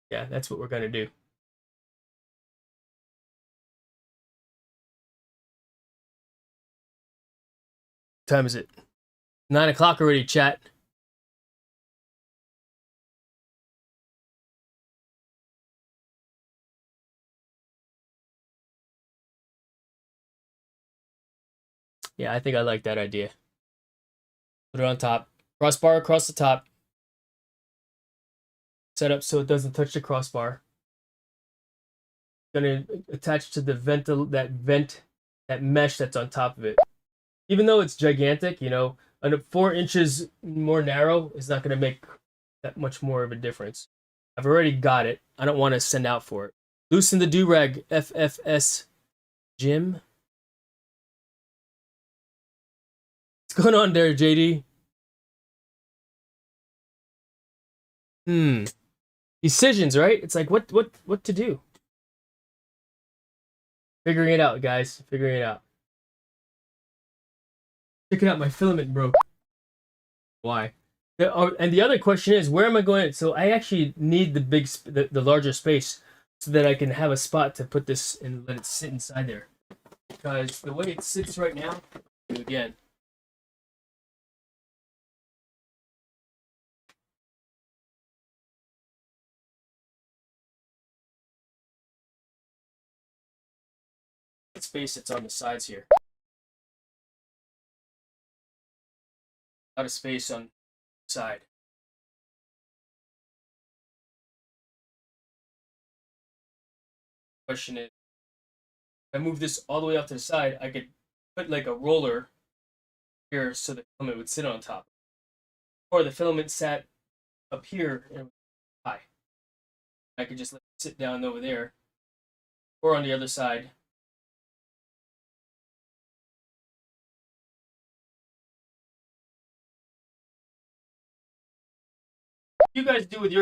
Yeah, that's what we're gonna do. What time is it? 9 o'clock already, chat. Yeah, I think I like that idea. Put it on top. Crossbar across the top. Set up so it doesn't touch the crossbar. Gonna attach to the that mesh that's on top of it. Even though it's gigantic, you know, 4 inches more narrow is not gonna make that much more of a difference. I've already got it. I don't want to send out for it. Loosen the do-rag, FFS Jim. What's going on there, JD? Decisions, right? It's like what to do. Figuring it out, guys. Figuring it out. Check it out, my filament broke. Why? And the other question is, where am I going? So I actually need the larger space so that I can have a spot to put this and let it sit inside there. Because the way it sits right now, again. space that's on the sides here. A lot of space on the side. Question is, if I move this all the way out to the side, I could put like a roller here so the filament would sit on top. Or the filament sat up here and high. I could just let it sit down over there. Or on the other side. What do you guys do with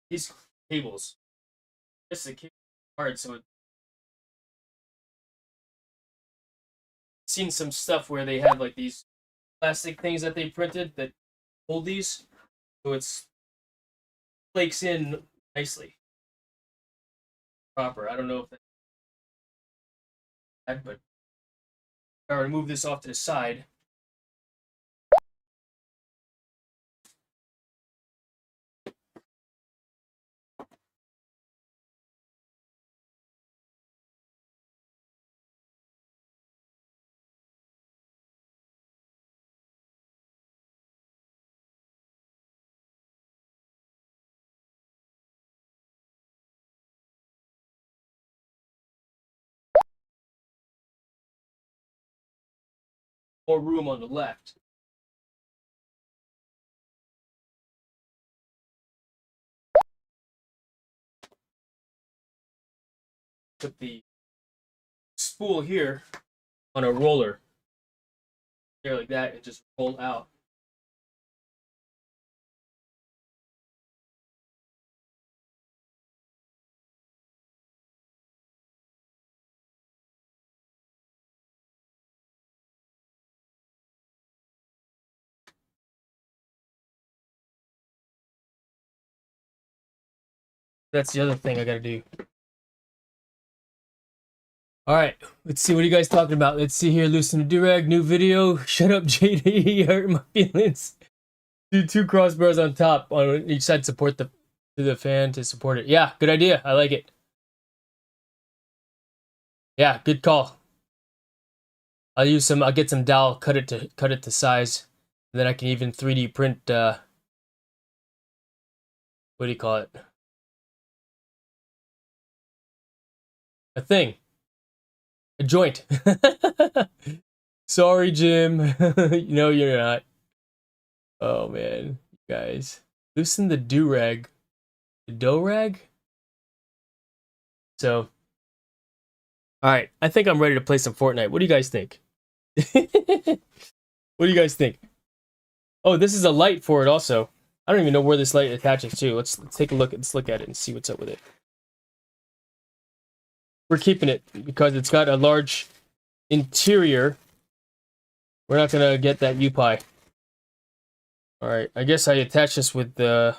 these cables? This is a cable hard, so I've seen some stuff where they have like these plastic things that they printed that hold these, so it's flakes in nicely. Proper. I don't know if that, but if I were to move this off to the side. More room on the left. Put the spool here on a roller. There like that, and just roll out. That's the other thing I gotta do. All right, let's see. What are you guys talking about? Let's see here. Loosen the durag. New video. Shut up, JD. Hurt my feelings. Do 2 crossbars on top on each side. Support the fan to support it. Yeah, good idea. I like it. Yeah, good call. I'll get some dowel. Cut it to size. And then I can even 3D print. What do you call it? A thing. A joint. Sorry, Jim. No, you're not. Oh man, you guys, loosen the do-rag. The do-rag? So, alright, I think I'm ready to play some Fortnite. What do you guys think? What do you guys think? Oh, this is a light for it also. I don't even know where this light attaches to. Let's take a look. Let's look at it and see what's up with it. We're keeping it because it's got a large interior. We're not gonna get that UPI. Alright, I guess I attach this with the...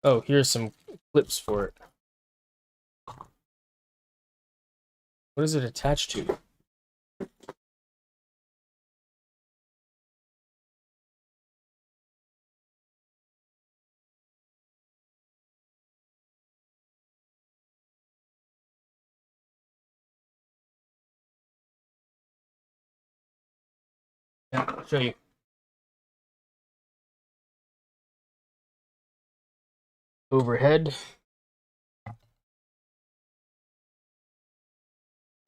Oh, here's some clips for it. What is it attached to? Yeah, I'll show you. Overhead.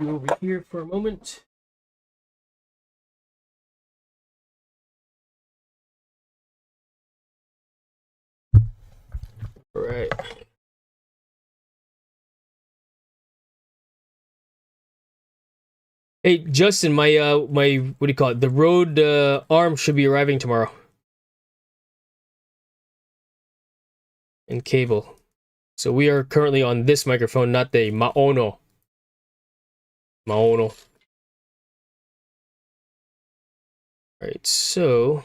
Go over here for a moment. All right. Hey, Justin, my what do you call it? The Rode arm should be arriving tomorrow. And cable. So we are currently on this microphone, not the Maono. Maono. All right, so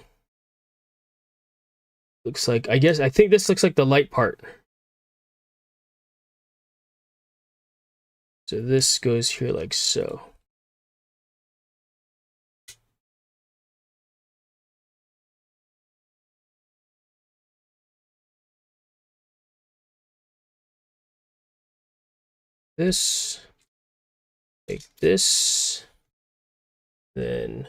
looks like I think this looks like the light part. So this goes here like so. this, take this, then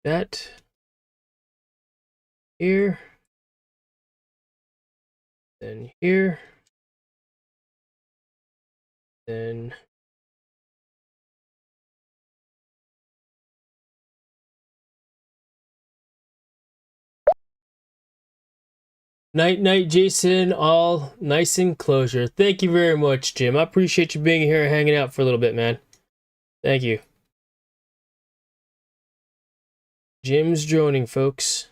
that here, then here, then night night, Jason. All nice enclosure. Thank you very much, Jim. I appreciate you being here and hanging out for a little bit, man. Thank you. Jim's droning, folks.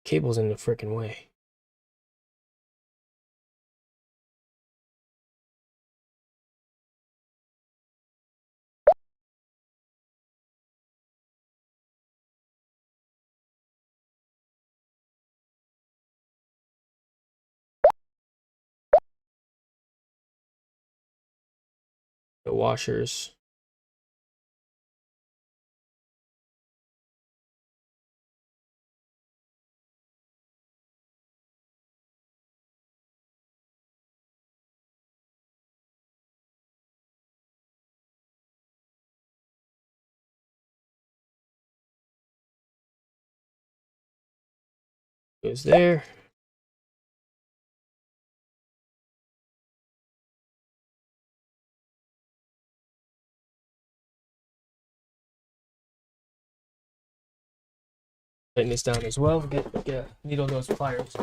Cable's in the freaking way. The washers. Goes there. Tighten this down as well. Get needle nose pliers.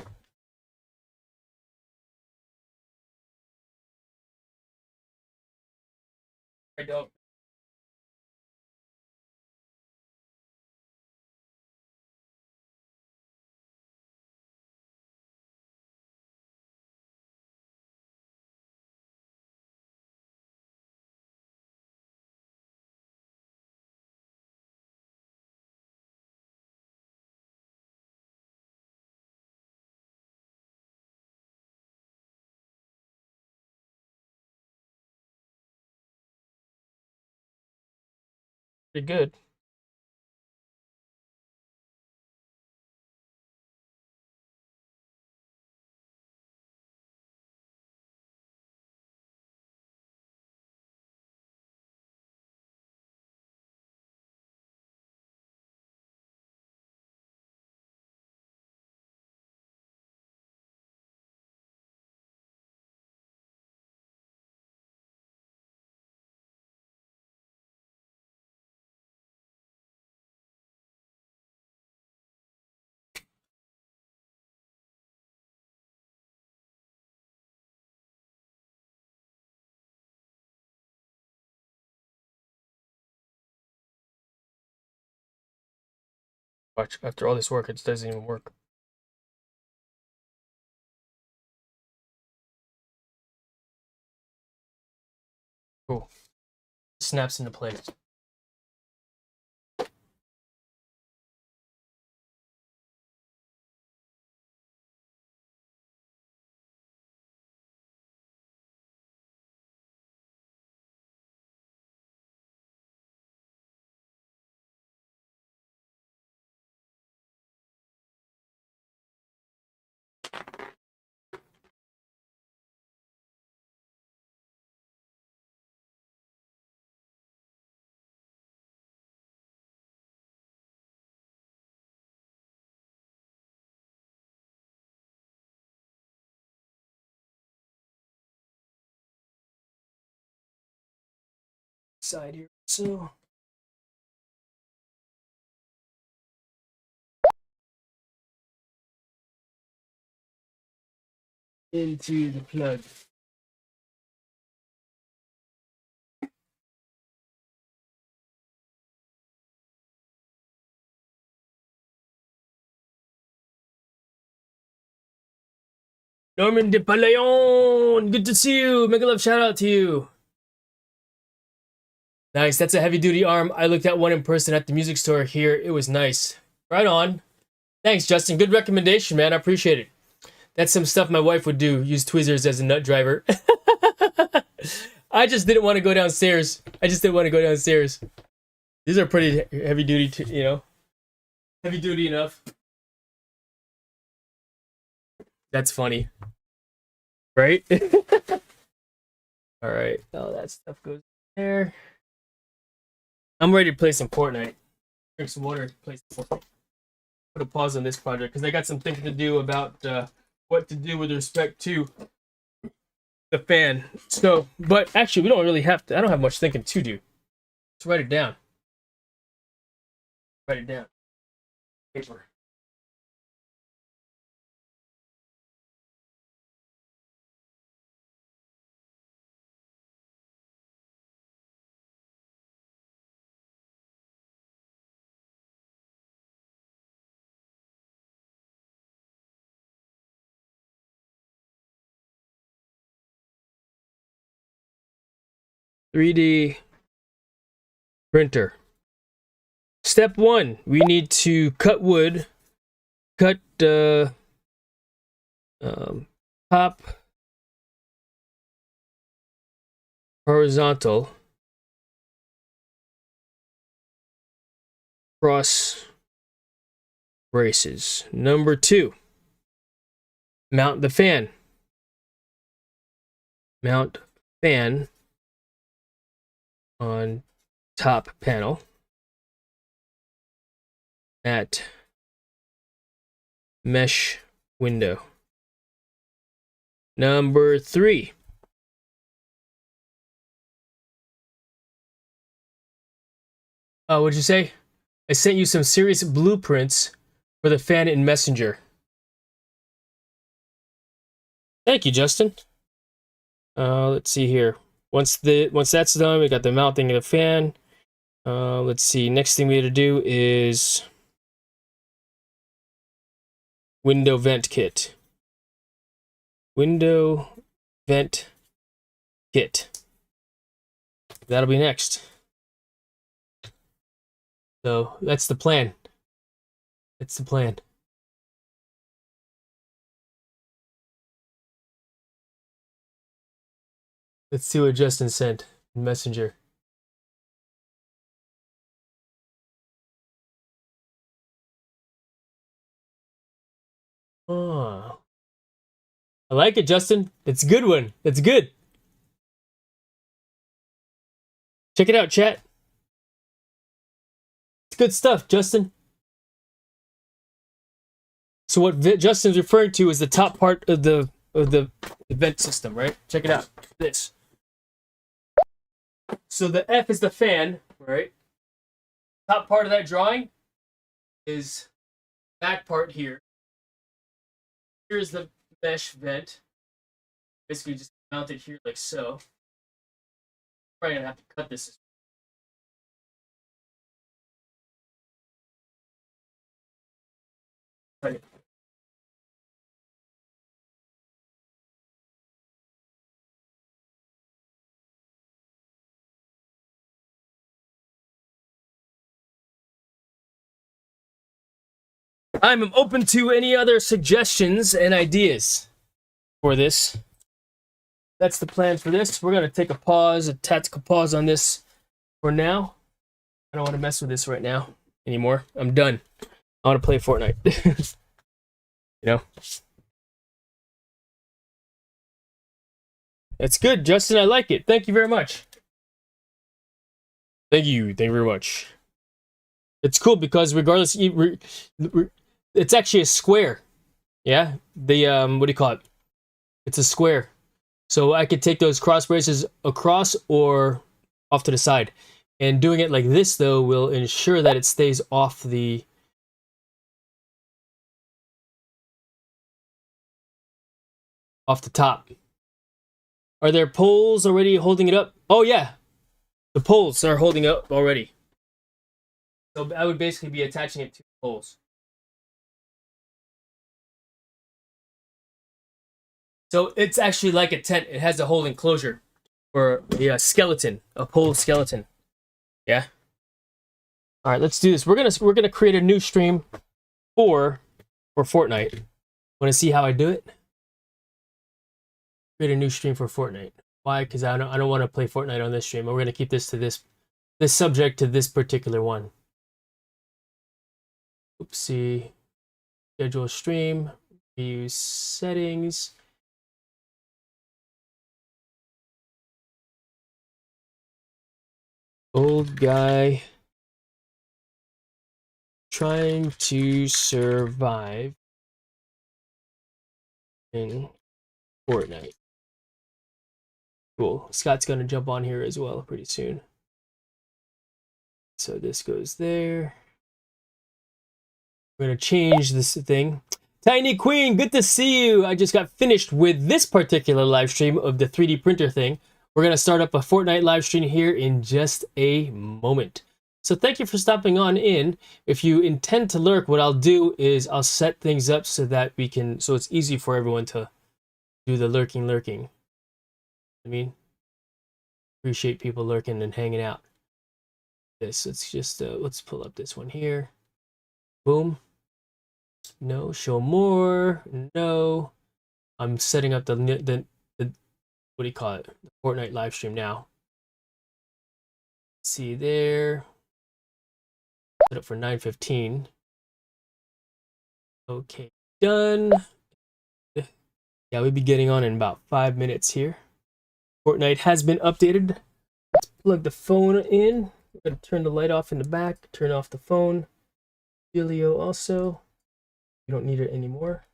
I don't. Pretty good. Watch, after all this work, it doesn't even work. Cool. Snaps into place. Side here, so. Into the plug. Norman de Palayon, good to see you. Make a love shout out to you. Nice. That's a heavy duty arm. I looked at one in person at the music store here. It was nice. Right on. Thanks, Justin. Good recommendation, man. I appreciate it. That's some stuff my wife would do. Use tweezers as a nut driver. I just didn't want to go downstairs. These are pretty heavy duty, heavy duty enough. That's funny. Right? All right. Oh, that stuff goes there. I'm ready to play some Fortnite. Drink some water, play some Fortnite. Put a pause on this project because I got some thinking to do about what to do with respect to the fan. So, but actually, we don't really have to. I don't have much thinking to do. Let's write it down. Write it down. Paper. .3D printer. Step 1, we need to cut wood, cut top horizontal, cross braces. Number 2, mount the fan. Mount fan on top panel at mesh window. Number 3, what'd you say? I sent you some serious blueprints for the fan in Messenger. Thank you, Justin. Let's see here. Once that's done, we got the mounting of the fan. Let's see. Next thing we have to do is window vent kit. Window vent kit. That'll be next. So that's the plan. That's the plan. Let's see what Justin sent in Messenger. Oh, I like it, Justin. It's a good one. It's good. Check it out, chat. It's good stuff, Justin. So what Justin's referring to is the top part of the vent system, right? Check it out. This. So the F is the fan, right? Top part of that drawing is back part here. Here's the mesh vent. Basically just mount it here like so. Probably gonna have to cut this. Right. I'm open to any other suggestions and ideas for this. That's the plan for this. We're going to take a pause, a tactical pause on this for now. I don't want to mess with this right now anymore. I'm done. I want to play Fortnite. That's good, Justin. I like it. Thank you very much. Thank you very much. It's cool because regardless, it's actually a square. Yeah, the what do you call it? It's a square, so I could take those cross braces across or off to the side. And doing it like this though will ensure that it stays off the top. Are there poles already holding it up? Oh yeah, the poles are holding up already. So I would basically be attaching it to poles. So it's actually like a tent. It has a whole enclosure or a skeleton, a pole skeleton. Yeah. All right, let's do this. We're gonna create a new stream for Fortnite. Want to see how I do it? Create a new stream for Fortnite. Why? Because I don't want to play Fortnite on this stream. We're gonna keep this to this subject to this particular one. Oopsie. Schedule stream. Use settings. Old guy trying to survive in Fortnite. Cool. Scott's gonna jump on here as well pretty soon. So this goes there. We're gonna change this thing. Tiny Queen, good to see you. I just got finished with this particular live stream of the 3D printer thing. We're gonna start up a Fortnite live stream here in just a moment. So thank you for stopping on in. If you intend to lurk, what I'll do is I'll set things up so that we can, so it's easy for everyone to do the lurking. I mean, appreciate people lurking and hanging out. This, let's just, let's pull up this one here. Boom. No, show more. No. I'm setting up the what do you call it? The Fortnite live stream now. See there. Set up for 9:15. Okay, done. Yeah, we'll be getting on in about 5 minutes here. Fortnite has been updated. Let's plug the phone in. We're gonna turn the light off in the back. Turn off the phone. Julio also. You don't need it anymore.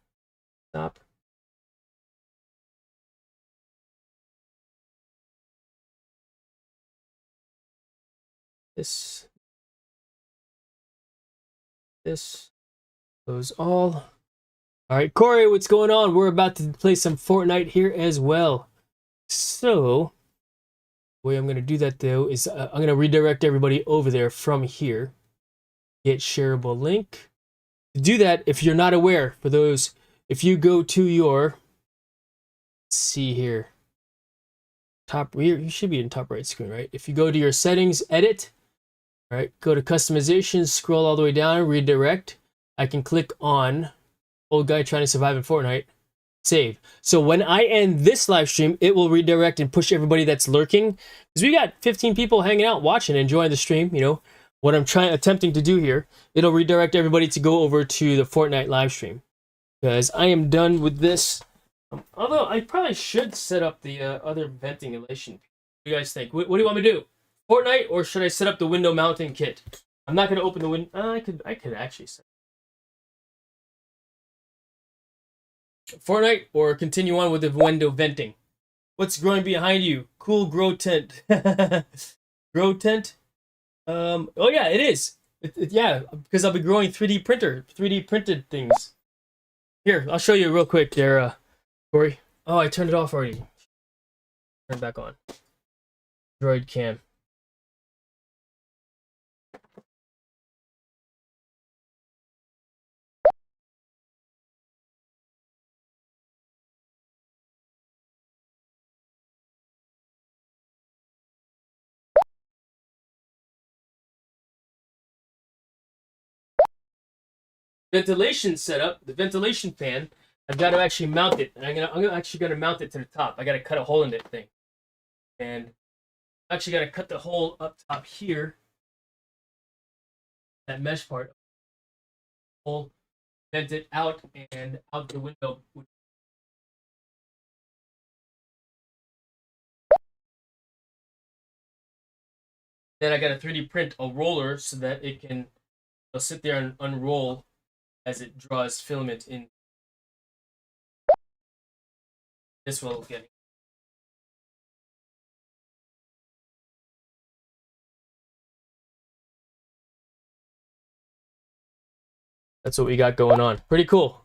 Stop. This. Those all. All right, Corey, what's going on? We're about to play some Fortnite here as well. So, the way I'm going to do that though is I'm going to redirect everybody over there from here. Get shareable link. To do that, if you're not aware, for those, if you go to your, let's see here, top, you should be in top right screen, right? If you go to your settings, edit, all right, go to customizations, scroll all the way down, redirect. I can click on old guy trying to survive in Fortnite, save. So when I end this live stream, it will redirect and push everybody that's lurking. Because we got 15 people hanging out, watching, enjoying the stream, you know, what I'm attempting to do here. It'll redirect everybody to go over to the Fortnite live stream. Because I am done with this. Although I probably should set up the other ventilation. What do you guys think? What do you want me to do? Fortnite, or should I set up the window mounting kit? I'm not going to open the window. I could actually set Fortnite, or continue on with the window venting. What's growing behind you? Cool grow tent. Grow tent? Oh yeah, it is. Yeah, because I'll be growing 3D printed things. Here, I'll show you real quick there, Corey. Oh, I turned it off already. Turn it back on. Droid cam. Ventilation setup, the ventilation fan, I've got to actually mount it. And I'm actually gonna mount it to the top. I gotta cut a hole in that thing. And I'm actually gotta cut the hole up top here. That mesh part. Hole, vent it out and out the window. Then I gotta 3D print a roller so that it'll sit there and unroll as it draws filament in. This will get it. That's what we got going on. Pretty cool.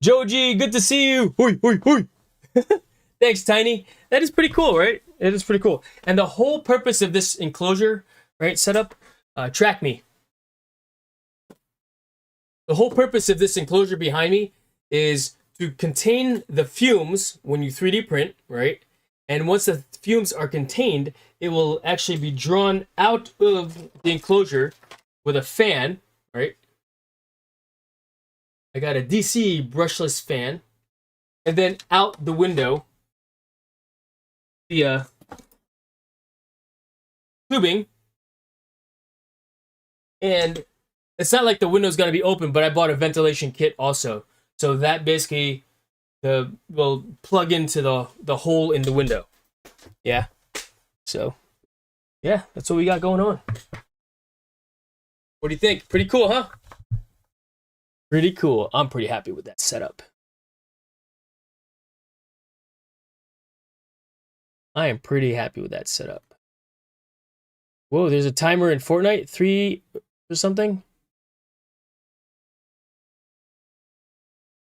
Joji, good to see you. Hoi, hoi, hoi. Thanks, Tiny. That is pretty cool, right? It is pretty cool. And the whole purpose of this enclosure, right, setup, track me. The whole purpose of this enclosure behind me is to contain the fumes when you 3D print, right? And once the fumes are contained, it will actually be drawn out of the enclosure with a fan, right? I got a DC brushless fan, and then out the window, the tubing, and it's not like the window's gonna be open, but I bought a ventilation kit also, so that basically will plug into the hole in the window. Yeah, so yeah, that's what we got going on. What do you think? Pretty cool, huh? Pretty cool. I'm pretty happy with that setup. I am pretty happy with that setup. Whoa, there's a timer in Fortnite, 3 or something.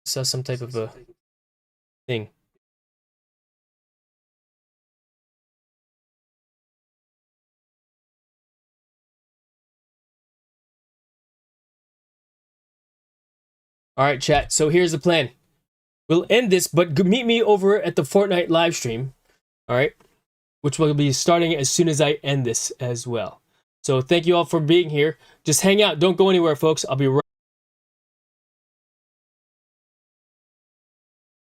Saw some type of a thing. All right, chat. So here's the plan. We'll end this, but meet me over at the Fortnite live stream. All right, which will be starting as soon as I end this as well. So thank you all for being here. Just hang out. Don't go anywhere, folks. I'll be right